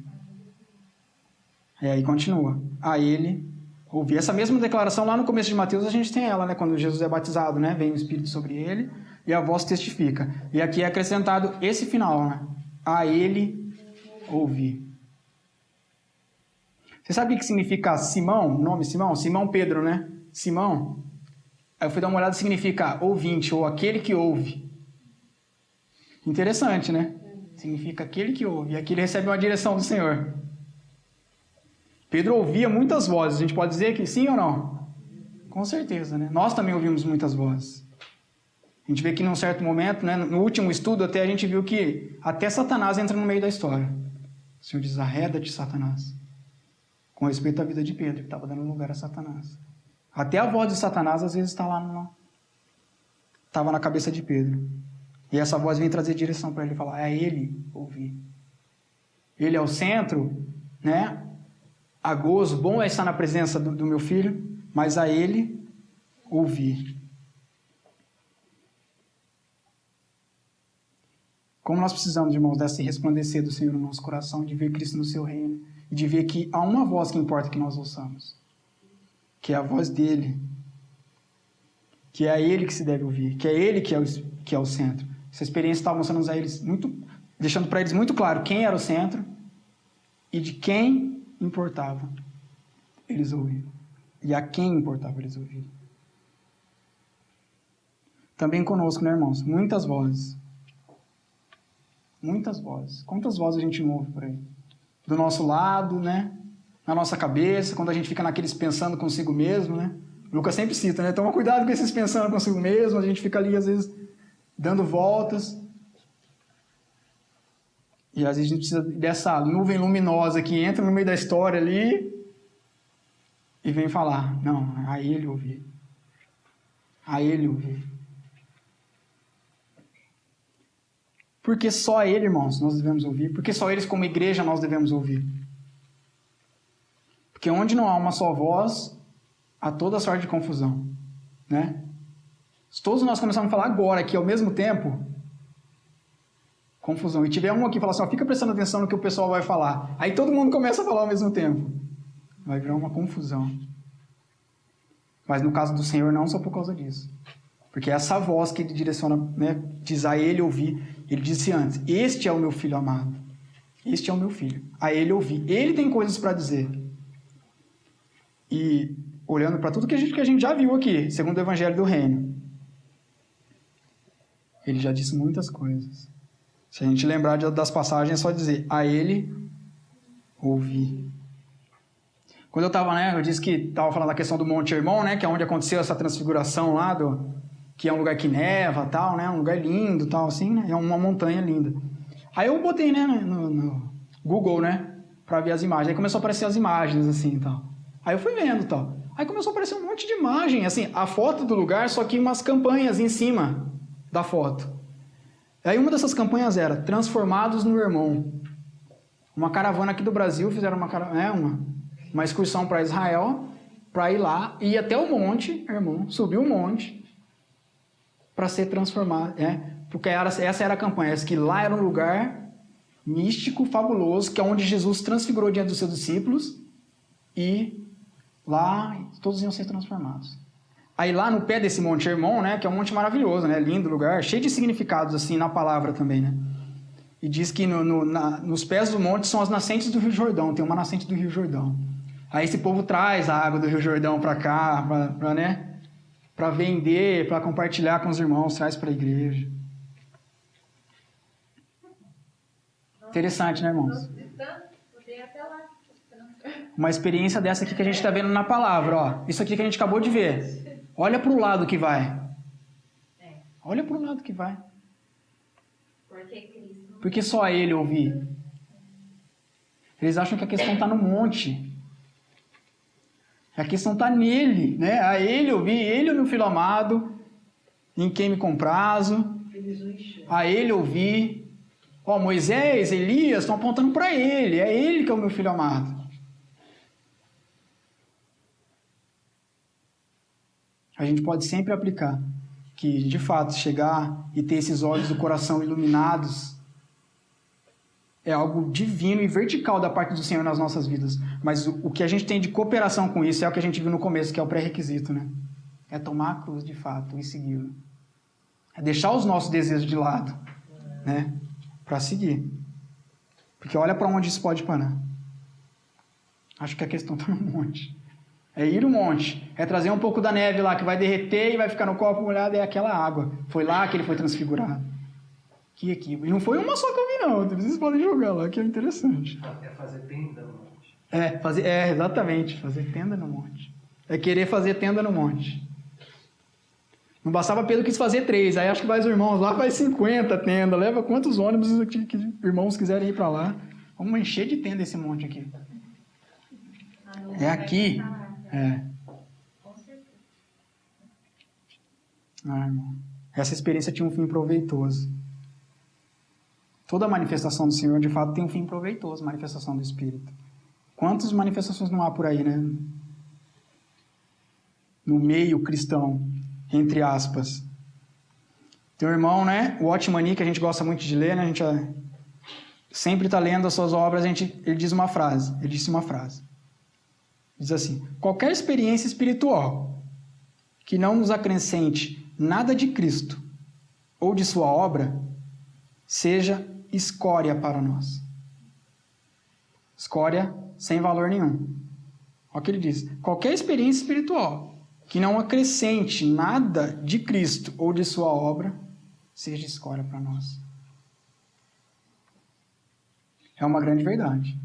E aí continua, a ele ouvi. Essa mesma declaração lá no começo de Mateus, a gente tem ela, né? Quando Jesus é batizado, né? Vem o Espírito sobre ele e a voz testifica. E aqui é acrescentado esse final, né? A ele ouvi. Você sabe o que significa Simão? O nome Simão? Simão Pedro, né? Simão. Aí eu fui dar uma olhada, significa ouvinte, ou aquele que ouve. Interessante, né? Significa aquele que ouve. E aqui ele recebe uma direção do Senhor. Pedro ouvia muitas vozes. A gente pode dizer que sim ou não? Com certeza, né? Nós também ouvimos muitas vozes. A gente vê que num certo momento, né, no último estudo, até a gente viu que até Satanás entra no meio da história. O Senhor diz, arreda-te, Satanás. Com respeito à vida de Pedro, que estava dando lugar a Satanás. Até a voz de Satanás, às vezes, está lá estava na cabeça de Pedro. E essa voz vem trazer direção para ele falar, é ele ouvir. Ele é o centro, né? A gozo, bom é estar na presença do meu filho, mas a ele ouvir. Como nós precisamos, irmãos, desse resplandecer do Senhor no nosso coração, de ver Cristo no seu reino, e de ver que há uma voz que importa que nós ouçamos, que é a voz dele, que é a ele que se deve ouvir, que é ele que é o centro. Essa experiência estava mostrando a eles deixando para eles muito claro quem era o centro e de quem importava eles ouvirem. E a quem importava eles ouvirem. Também conosco, né, irmãos? Muitas vozes. Muitas vozes. Quantas vozes a gente não ouve por aí? Do nosso lado, né? Na nossa cabeça, quando a gente fica naqueles pensando consigo mesmo, né? O Lucas sempre cita, né? Toma cuidado com esses pensando consigo mesmo, a gente fica ali, às vezes, dando voltas. E às vezes a gente precisa dessa nuvem luminosa que entra no meio da história ali e vem falar, não, a ele ouvir. A ele ouvir. Porque só ele, irmãos, nós devemos ouvir. Porque só eles, como igreja, nós devemos ouvir. Porque onde não há uma só voz, há toda sorte de confusão. Né? Se todos nós começarmos a falar agora aqui ao mesmo tempo, confusão. E tiver um aqui e falar assim, ó, fica prestando atenção no que o pessoal vai falar. Aí todo mundo começa a falar ao mesmo tempo. Vai virar uma confusão. Mas no caso do Senhor, não só por causa disso. Porque essa voz que ele direciona, né, diz a ele ouvir. Ele disse antes, este é o meu filho amado. Este é o meu filho. A ele ouvir. Ele tem coisas para dizer. E olhando para tudo que a gente já viu aqui, segundo o Evangelho do Reino, ele já disse muitas coisas. Se a gente lembrar das passagens, é só dizer, a ele ouvir. Quando eu estava, né, eu disse que estava falando da questão do Monte Hermon, né, que é onde aconteceu essa transfiguração lá, que é um lugar que neva, tal, né, um lugar lindo, tal, assim, né, é uma montanha linda. Aí eu botei, né, no Google, né, para ver as imagens. Aí começou a aparecer as imagens, assim, tal. Aí eu fui vendo, tal. Aí começou a aparecer um monte de imagem, assim, a foto do lugar, só que umas campanhas em cima da foto. Aí uma dessas campanhas era Transformados no Hermon. Uma caravana aqui do Brasil, fizeram uma excursão para Israel, para ir lá, ir até o monte, Hermon, subir o monte, para ser transformado, porque essa era a campanha, que lá era um lugar místico, fabuloso, que é onde Jesus transfigurou diante dos seus discípulos, e lá todos iam ser transformados. Aí lá no pé desse Monte Hermon, né, que é um monte maravilhoso, né, lindo lugar, cheio de significados assim na palavra também, né? E diz que nos pés do monte são as nascentes do Rio Jordão, tem uma nascente do Rio Jordão. Aí esse povo traz a água do Rio Jordão para cá, para vender, para compartilhar com os irmãos, traz para a igreja. Interessante, né, irmãos? Uma experiência dessa aqui que a gente está vendo na palavra, ó. Isso aqui que a gente acabou de ver. Olha para o lado que vai. Olha para o lado que vai. Porque só ele ouvir. Eles acham que a questão está no monte. A questão está nele, né? A ele ouvir, ele é o meu filho amado, em quem me comprazo. A ele ouvir. Ó, Moisés, Elias estão apontando para ele. É ele que é o meu filho amado. A gente pode sempre aplicar que, de fato, chegar e ter esses olhos do coração iluminados é algo divino e vertical da parte do Senhor nas nossas vidas. Mas o que a gente tem de cooperação com isso é o que a gente viu no começo, que é o pré-requisito, né? É tomar a cruz, de fato, e segui-lo. É deixar os nossos desejos de lado, né? Para seguir. Porque olha para onde isso pode parar. Acho que a questão está no monte. É ir no monte. É trazer um pouco da neve lá, que vai derreter e vai ficar no copo molhado, é aquela água. Foi lá que ele foi transfigurado. Aqui. E não foi uma só que eu vi, não. Vocês podem jogar lá, que é interessante. É fazer tenda no monte. Exatamente. Fazer tenda no monte. É querer fazer tenda no monte. Não bastava Pedro quis fazer 3. Aí acho que vai os irmãos lá, faz 50 tendas. Leva quantos ônibus que irmãos quiserem ir para lá. Vamos encher de tenda esse monte aqui. É aqui. Irmão. Essa experiência tinha um fim proveitoso. Toda manifestação do Senhor, de fato, tem um fim proveitoso, manifestação do Espírito. Quantas manifestações não há por aí, né? No meio cristão, entre aspas. Tem um irmão, né? O Otmani, que a gente gosta muito de ler, né? A gente sempre está lendo as suas obras, ele disse uma frase. Diz assim: qualquer experiência espiritual que não nos acrescente nada de Cristo ou de sua obra, seja escória para nós. Escória sem valor nenhum. Olha o que ele diz. Qualquer experiência espiritual que não acrescente nada de Cristo ou de sua obra, seja escória para nós. É uma grande verdade.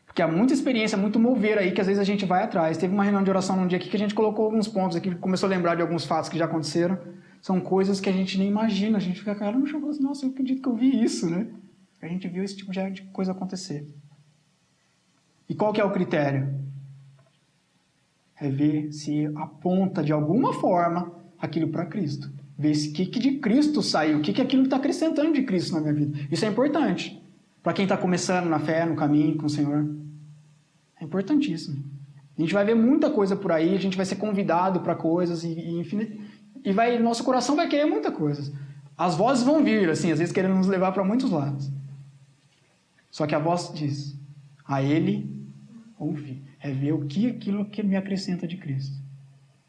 Porque há muita experiência, muito mover aí, que às vezes a gente vai atrás. Teve uma reunião de oração num dia aqui que a gente colocou alguns pontos aqui, começou a lembrar de alguns fatos que já aconteceram. São coisas que a gente nem imagina. A gente fica, cara, nossa, eu acredito que eu vi isso, né? A gente viu esse tipo de coisa acontecer. E qual que é o critério? É ver se aponta de alguma forma aquilo para Cristo. Ver o que de Cristo saiu, o que aquilo está acrescentando de Cristo na minha vida. Isso é importante. Para quem está começando na fé, no caminho com o Senhor. É importantíssimo. A gente vai ver muita coisa por aí, a gente vai ser convidado para coisas nosso coração vai querer muita coisa. As vozes vão vir, assim, às vezes querendo nos levar para muitos lados. Só que a voz diz: a Ele ouvir. É ver aquilo que me acrescenta de Cristo.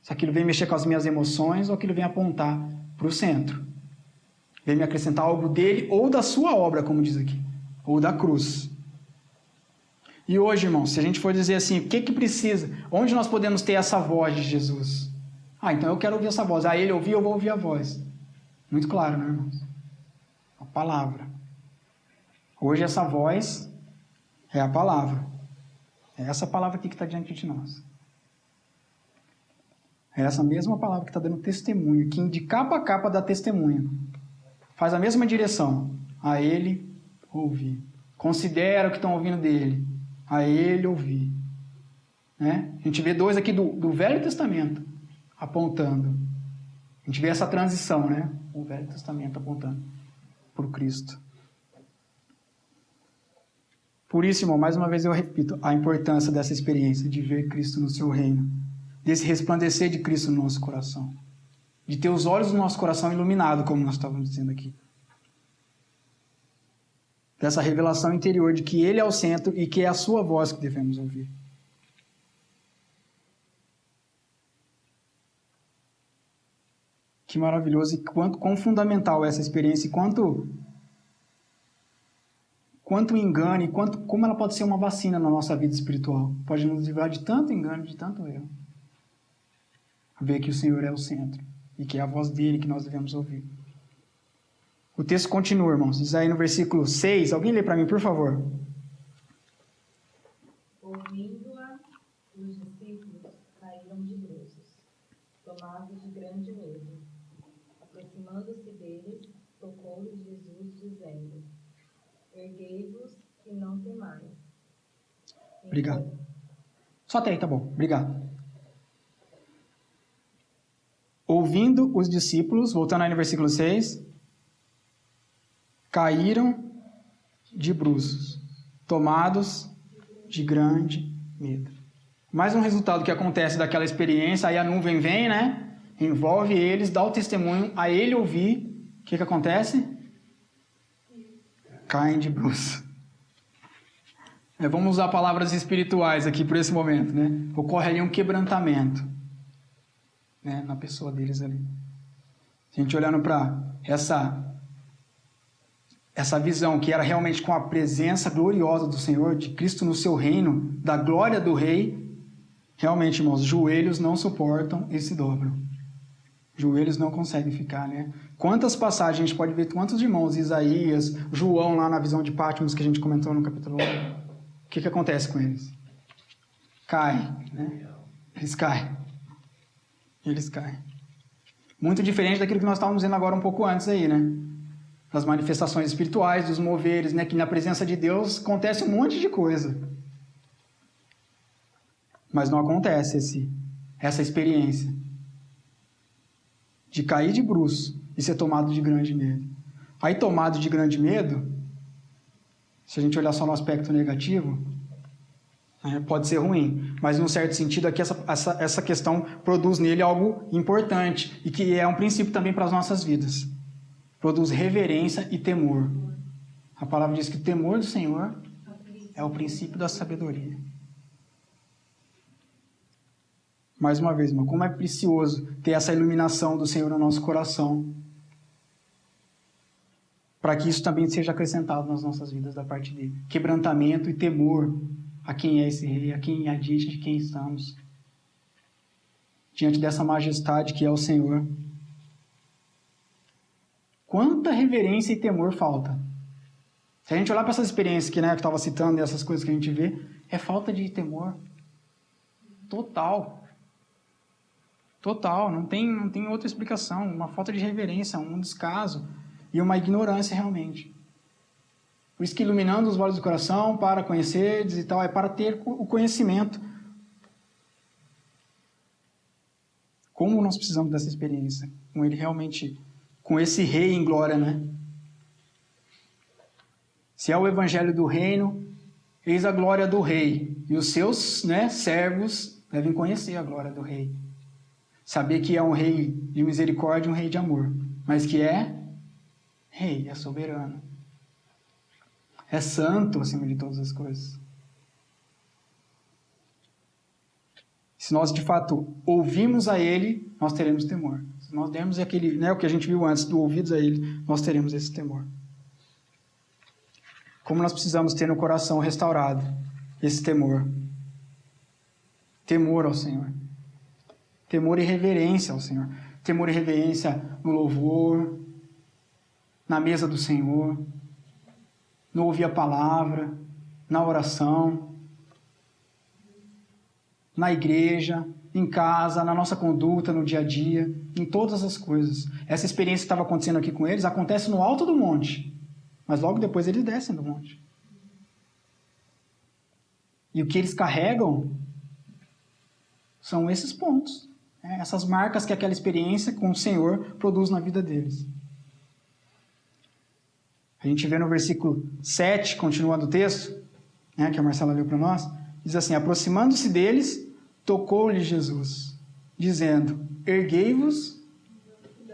Se aquilo vem mexer com as minhas emoções ou aquilo vem apontar para o centro. Vem me acrescentar algo dele ou da sua obra, como diz aqui. Ou da cruz. E hoje, irmãos, se a gente for dizer assim, o que precisa? Onde nós podemos ter essa voz de Jesus? Então eu quero ouvir essa voz. Ele ouvir, eu vou ouvir a voz. Muito claro, né, irmãos? A palavra. Hoje essa voz é a palavra. É essa palavra aqui que está diante de nós. É essa mesma palavra que está dando testemunho, que de capa a capa dá testemunho. Faz a mesma direção. A Ele ouvir. Considera o que estão ouvindo dele. A Ele ouvir. Né? A gente vê dois aqui do Velho Testamento apontando. A gente vê essa transição, né? O Velho Testamento apontando para o Cristo. Por isso, irmão, mais uma vez eu repito, a importância dessa experiência de ver Cristo no seu reino, desse resplandecer de Cristo no nosso coração, de ter os olhos do nosso coração iluminados, como nós estávamos dizendo aqui. Dessa revelação interior de que Ele é o centro e que é a sua voz que devemos ouvir. Que maravilhoso e quão fundamental é essa experiência e quanto engano e como ela pode ser uma vacina na nossa vida espiritual. Pode nos livrar de tanto engano, de tanto erro. Ver que o Senhor é o centro e que é a voz dele que nós devemos ouvir. O texto continua, irmãos. Diz aí no versículo 6. Alguém lê para mim, por favor. Ouvindo-a, os discípulos caíram de bruços, tomados de grande medo. Aproximando-se deles, tocou-lhes Jesus, dizendo: erguei-vos e não temais. Obrigado. Só até aí, tá bom. Obrigado. Ouvindo os discípulos, voltando aí no versículo 6, caíram de bruços, tomados de grande medo. Mais um resultado que acontece daquela experiência, aí a nuvem vem, né? Envolve eles, dá o testemunho, a ele ouvir, o que acontece? Caem de bruços. Vamos usar palavras espirituais aqui por esse momento, né? Ocorre ali um quebrantamento, né, na pessoa deles ali. A gente olhando para essa visão que era realmente com a presença gloriosa do Senhor, de Cristo no seu reino, da glória do Rei, realmente, irmãos, joelhos não suportam e se dobram. Joelhos não conseguem ficar, né? Quantas passagens a gente pode ver, quantos irmãos, Isaías, João lá na visão de Pátimos que a gente comentou no capítulo 1, o que acontece com eles? Caem, né? Eles caem. Muito diferente daquilo que nós estávamos vendo agora um pouco antes aí, né? Das manifestações espirituais, dos moveres, né? Que na presença de Deus acontece um monte de coisa. Mas não acontece essa experiência de cair de bruços e ser tomado de grande medo. Aí, tomado de grande medo, se a gente olhar só no aspecto negativo, Pode ser ruim, mas num certo sentido aqui essa questão produz nele algo importante e que é um princípio também para as nossas vidas. Produz reverência e temor. A palavra diz que o temor do Senhor é o princípio da sabedoria. Mais uma vez, irmão, como é precioso ter essa iluminação do Senhor no nosso coração, para que isso também seja acrescentado nas nossas vidas da parte dele. Quebrantamento e temor a quem é esse rei, a quem é a gente, de quem estamos. Diante dessa majestade que é o Senhor. Quanta reverência e temor falta. Se a gente olhar para essas experiências que eu estava citando, e essas coisas que a gente vê, é falta de temor. Total. Total. Não tem outra explicação. Uma falta de reverência, um descaso e uma ignorância realmente. Por isso que iluminando os olhos do coração para conhecer e tal, é para ter o conhecimento. Como nós precisamos dessa experiência? Com ele realmente, com esse rei em glória, né? Se é o evangelho do reino, eis a glória do rei. E os seus, servos devem conhecer a glória do rei. Saber que é um rei de misericórdia e um rei de amor. Mas que é rei, é soberano. É santo acima de todas as coisas. Se nós, de fato, ouvirmos a Ele, nós teremos temor. Se nós dermos aquele, o que a gente viu antes, do ouvidos a Ele, nós teremos esse temor. Como nós precisamos ter no coração restaurado esse temor. Temor ao Senhor. Temor e reverência ao Senhor. Temor e reverência no louvor, na mesa do Senhor, no ouvir a palavra, na oração, na igreja, em casa, na nossa conduta, no dia a dia, em todas as coisas. Essa experiência que estava acontecendo aqui com eles acontece no alto do monte, mas logo depois eles descem do monte. E o que eles carregam são esses pontos, essas marcas que aquela experiência com o Senhor produz na vida deles. A gente vê no versículo 7, continuando o texto, que a Marcela leu para nós, diz assim: aproximando-se deles, tocou-lhe Jesus, dizendo: erguei-vos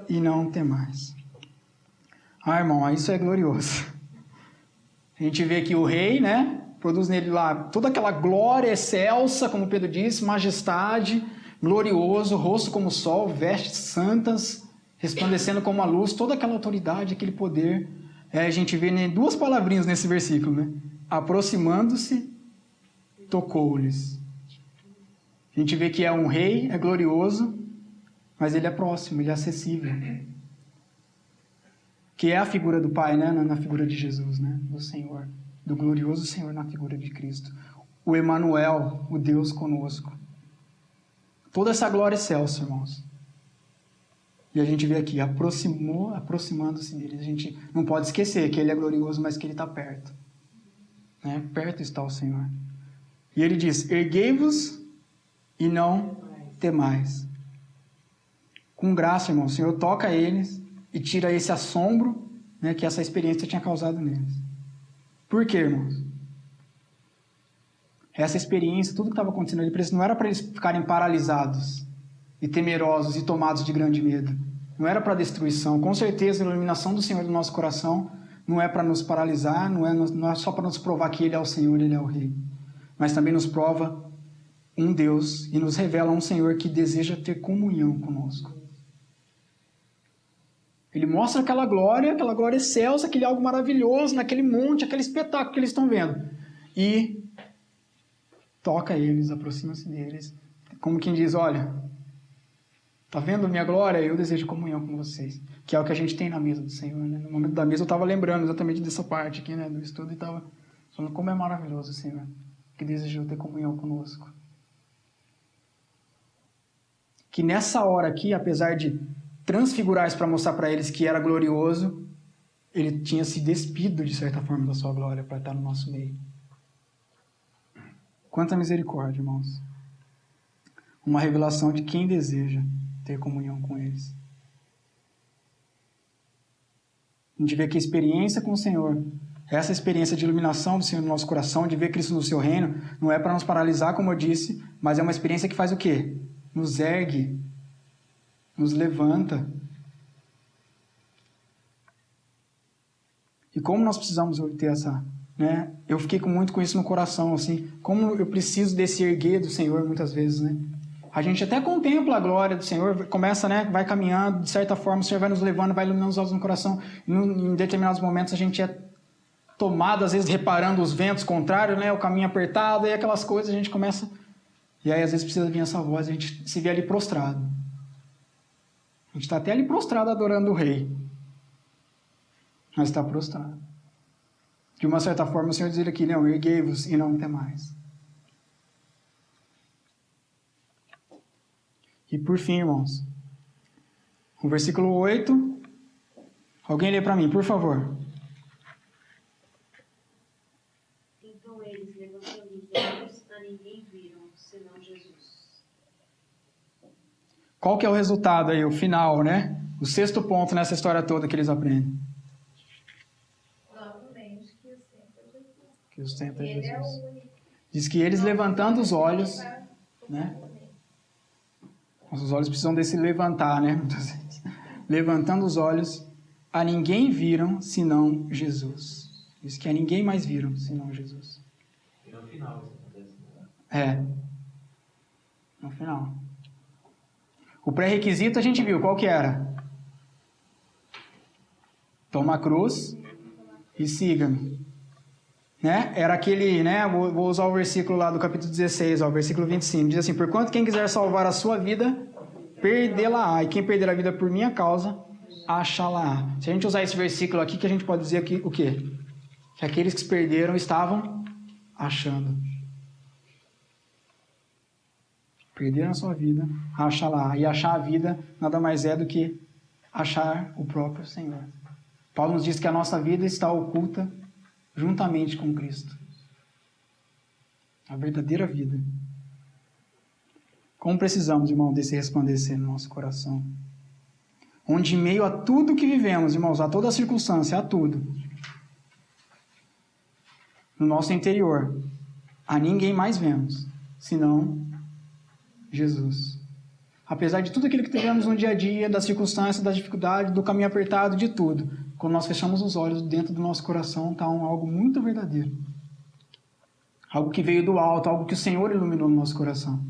e não temais. Irmão, isso é glorioso. A gente vê que o rei, produz nele lá toda aquela glória excelsa, como Pedro disse, majestade, glorioso, rosto como o sol, vestes santas, resplandecendo como a luz, toda aquela autoridade, aquele poder. A gente vê duas palavrinhas nesse versículo, aproximando-se, tocou-lhes. A gente vê que é um rei, é glorioso, mas ele é próximo, ele é acessível. Que é a figura do Pai, na figura de Jesus, do Senhor, do glorioso Senhor na figura de Cristo. O Emanuel, o Deus conosco. Toda essa glória excelsa, irmãos. E a gente vê aqui, aproximando-se dele. A gente não pode esquecer que ele é glorioso, mas que ele está perto. Perto está o Senhor. E ele diz: erguei-vos e não temais. Com graça, irmão, o Senhor toca eles e tira esse assombro que essa experiência tinha causado neles. Por quê, irmãos? Essa experiência, tudo que estava acontecendo ali para eles, não era para eles ficarem paralisados e temerosos e tomados de grande medo. Não era para destruição. Com certeza, a iluminação do Senhor do nosso coração não é para nos paralisar, não é só para nos provar que Ele é o Senhor, Ele é o Rei. Mas também nos prova um Deus e nos revela um Senhor que deseja ter comunhão conosco. Ele mostra aquela glória excelsa, aquele algo maravilhoso naquele monte, aquele espetáculo que eles estão vendo. E toca eles, aproxima-se deles, como quem diz: olha, tá vendo minha glória? Eu desejo comunhão com vocês. Que é o que a gente tem na mesa do Senhor. No momento da mesa eu estava lembrando exatamente dessa parte aqui, do estudo, e estava falando como é maravilhoso o Senhor, que desejou ter comunhão conosco. Que nessa hora aqui, apesar de transfigurar isso para mostrar para eles que era glorioso, ele tinha se despido, de certa forma, da sua glória para estar no nosso meio. Quanta misericórdia, irmãos. Uma revelação de quem deseja ter comunhão com eles. A gente vê que a experiência com o Senhor essa experiência de iluminação do Senhor no nosso coração, de ver Cristo no seu reino, não é para nos paralisar, como eu disse, mas é uma experiência que faz o quê? Nos ergue, nos levanta. E como nós precisamos ter essa, né? Eu fiquei muito com isso no coração, assim, como eu preciso desse erguer do Senhor muitas vezes, né? A gente até contempla a glória do Senhor, começa, né, vai caminhando, de certa forma o Senhor vai nos levando, vai iluminando os olhos no coração, e em determinados momentos a gente é tomado, às vezes reparando os ventos contrários, né, o caminho apertado, e aquelas coisas a gente começa, e aí às vezes precisa vir essa voz, a gente se vê ali prostrado. A gente está até ali prostrado adorando o Rei, mas está prostrado. De uma certa forma o Senhor diz aqui, não, erguei-vos e não temais. E por fim, irmãos, o versículo 8, alguém lê para mim, por favor. Então eles, levantando os olhos, a ninguém viram, senão Jesus. Qual que é o resultado aí, o final, né? O sexto ponto nessa história toda que eles aprendem. Novamente, que o centro é Jesus. Que o centro é Ele é Jesus. o único. Diz que eles levantando os olhos, né? Os olhos precisam desse levantar, né? Levantando os olhos, a ninguém viram senão Jesus. Diz que a ninguém mais viram senão Jesus. E no final isso acontece, né? É. No final. O pré-requisito a gente viu, qual que era? Toma a cruz e siga-me. Né? Era aquele, né? Vou usar o versículo lá do capítulo 16, ó, o versículo 25. Diz assim, porquanto quem quiser salvar a sua vida, perdê-la-á. E quem perder a vida por minha causa, achá-la-á. Se a gente usar esse versículo aqui, que a gente pode dizer aqui, o quê? Que aqueles que se perderam estavam achando. Perderam a sua vida, achá-la-á. E achar a vida nada mais é do que achar o próprio Senhor. Paulo nos diz que a nossa vida está oculta juntamente com Cristo. A verdadeira vida. Como precisamos, irmão, desse resplandecer no nosso coração. Onde em meio a tudo que vivemos, irmãos, a toda circunstância, a tudo, no nosso interior, a ninguém mais vemos, senão Jesus. Apesar de tudo aquilo que tivemos no dia a dia, das circunstâncias, das dificuldades, do caminho apertado, de tudo, quando nós fechamos os olhos, dentro do nosso coração está algo muito verdadeiro. Algo que veio do alto, algo que o Senhor iluminou no nosso coração.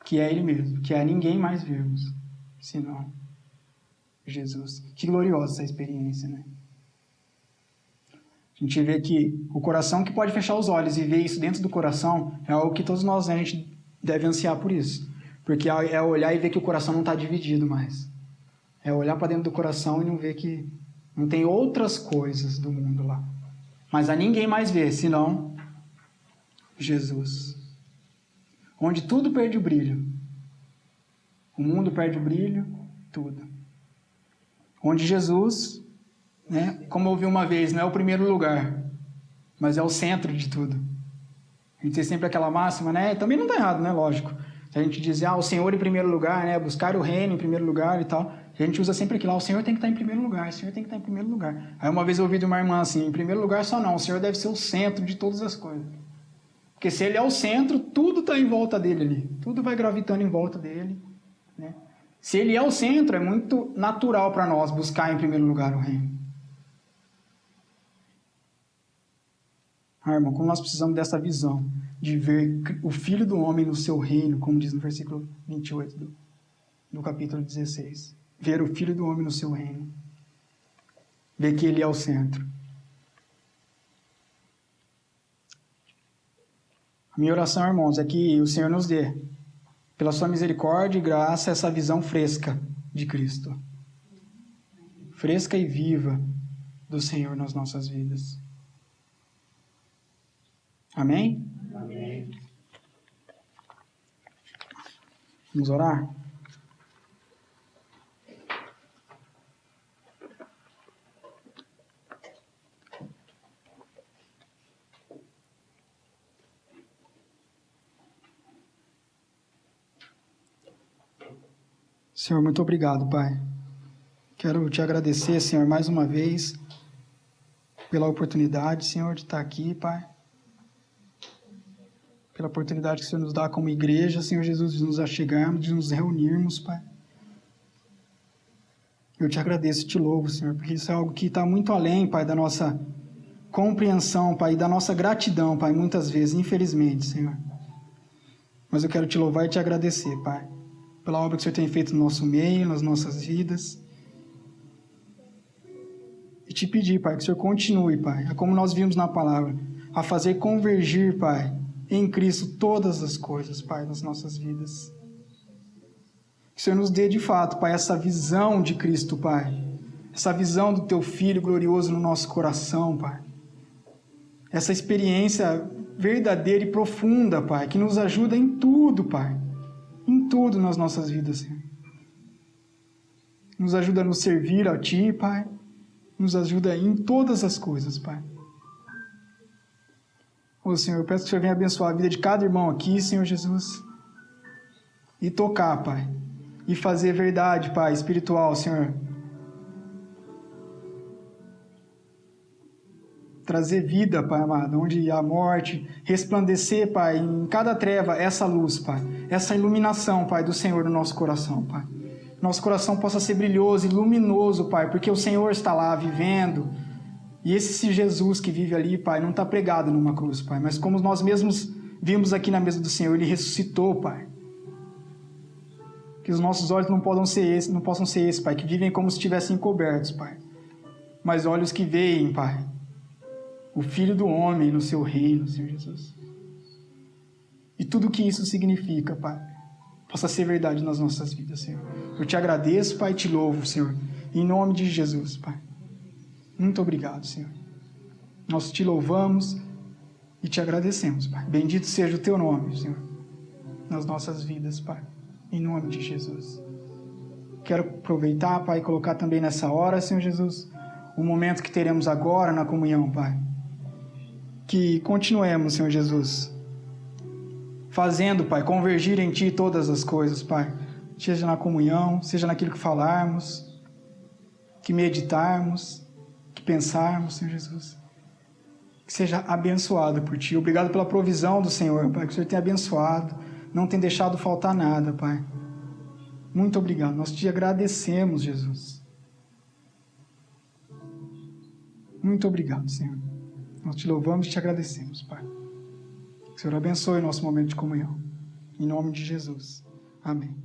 Que é Ele mesmo, que é ninguém mais vermos, senão Jesus. Que gloriosa essa experiência, né? A gente vê que o coração que pode fechar os olhos e ver isso dentro do coração é algo que todos nós, né, a gente deve ansiar por isso. Porque é olhar e ver que o coração não está dividido mais. É olhar para dentro do coração e não ver que não tem outras coisas do mundo lá. Mas a ninguém mais vê, senão Jesus. Onde tudo perde o brilho. O mundo perde o brilho, tudo. Onde Jesus, né, como eu ouvi uma vez, não é o primeiro lugar, mas é o centro de tudo. A gente tem sempre aquela máxima, né? Também não está errado, né? Lógico. A gente diz, o Senhor em primeiro lugar, né? Buscar o reino em primeiro lugar e tal. E a gente usa sempre aquilo, o Senhor tem que estar em primeiro lugar, o Senhor tem que estar em primeiro lugar. Aí uma vez eu ouvi de uma irmã assim, em primeiro lugar só não, o Senhor deve ser o centro de todas as coisas. Porque se Ele é o centro, tudo está em volta dele ali. Tudo vai gravitando em volta dele, né? Se Ele é o centro, é muito natural para nós buscar em primeiro lugar o reino. Irmão, como nós precisamos dessa visão de ver o Filho do Homem no seu reino, como diz no versículo 28 do capítulo 16. Ver o Filho do Homem no seu reino. Ver que Ele é o centro. A minha oração, irmãos, é que o Senhor nos dê, pela sua misericórdia e graça, essa visão fresca de Cristo. Fresca e viva do Senhor nas nossas vidas. Amém? Amém. Vamos orar? Senhor, muito obrigado, Pai. Quero te agradecer, Senhor, mais uma vez pela oportunidade, Senhor, de estar aqui, Pai. Pela oportunidade que o Senhor nos dá como igreja, Senhor Jesus, de nos achegarmos, de nos reunirmos, Pai. Eu te agradeço e te louvo, Senhor, porque isso é algo que está muito além, Pai, da nossa compreensão, Pai, e da nossa gratidão, Pai, muitas vezes, infelizmente, Senhor. Mas eu quero te louvar e te agradecer, Pai, pela obra que o Senhor tem feito no nosso meio, nas nossas vidas. E te pedir, Pai, que o Senhor continue, Pai, a como nós vimos na palavra, a fazer convergir, Pai, em Cristo todas as coisas, Pai, nas nossas vidas. Que o Senhor nos dê de fato, Pai, essa visão de Cristo, Pai. Essa visão do Teu Filho glorioso no nosso coração, Pai. Essa experiência verdadeira e profunda, Pai, que nos ajuda em tudo, Pai. Em tudo nas nossas vidas, Senhor. Nos ajuda a nos servir a Ti, Pai. Nos ajuda em todas as coisas, Pai. Ô Senhor, eu peço que o Senhor venha abençoar a vida de cada irmão aqui, Senhor Jesus. E tocar, Pai. E fazer verdade, Pai, espiritual, Senhor. Trazer vida, Pai amado, onde há morte. Resplandecer, Pai, em cada treva, essa luz, Pai. Essa iluminação, Pai, do Senhor no nosso coração, Pai. Nosso coração possa ser brilhoso e luminoso, Pai, porque o Senhor está lá vivendo. E esse Jesus que vive ali, Pai, não está pregado numa cruz, Pai, mas como nós mesmos vimos aqui na mesa do Senhor, Ele ressuscitou, Pai. Que os nossos olhos não possam ser esses, Pai, que vivem como se estivessem encobertos, Pai. Mas olhos que veem, Pai, o Filho do Homem no seu reino, Senhor Jesus. E tudo o que isso significa, Pai, possa ser verdade nas nossas vidas, Senhor. Eu te agradeço, Pai, e te louvo, Senhor. Em nome de Jesus, Pai. Muito obrigado, Senhor. Nós te louvamos e te agradecemos, Pai. Bendito seja o Teu nome, Senhor, nas nossas vidas, Pai. Em nome de Jesus. Quero aproveitar, Pai, e colocar também nessa hora, Senhor Jesus, o momento que teremos agora na comunhão, Pai. Que continuemos, Senhor Jesus, fazendo, Pai, convergir em Ti todas as coisas, Pai. Seja na comunhão, seja naquilo que falarmos, que meditarmos, que pensarmos, Senhor Jesus. Que seja abençoado por Ti. Obrigado pela provisão do Senhor, Pai, que o Senhor tenha abençoado, não tem deixado faltar nada, Pai. Muito obrigado. Nós Te agradecemos, Jesus. Muito obrigado, Senhor. Nós Te louvamos e Te agradecemos, Pai. Que o Senhor abençoe o nosso momento de comunhão. Em nome de Jesus. Amém.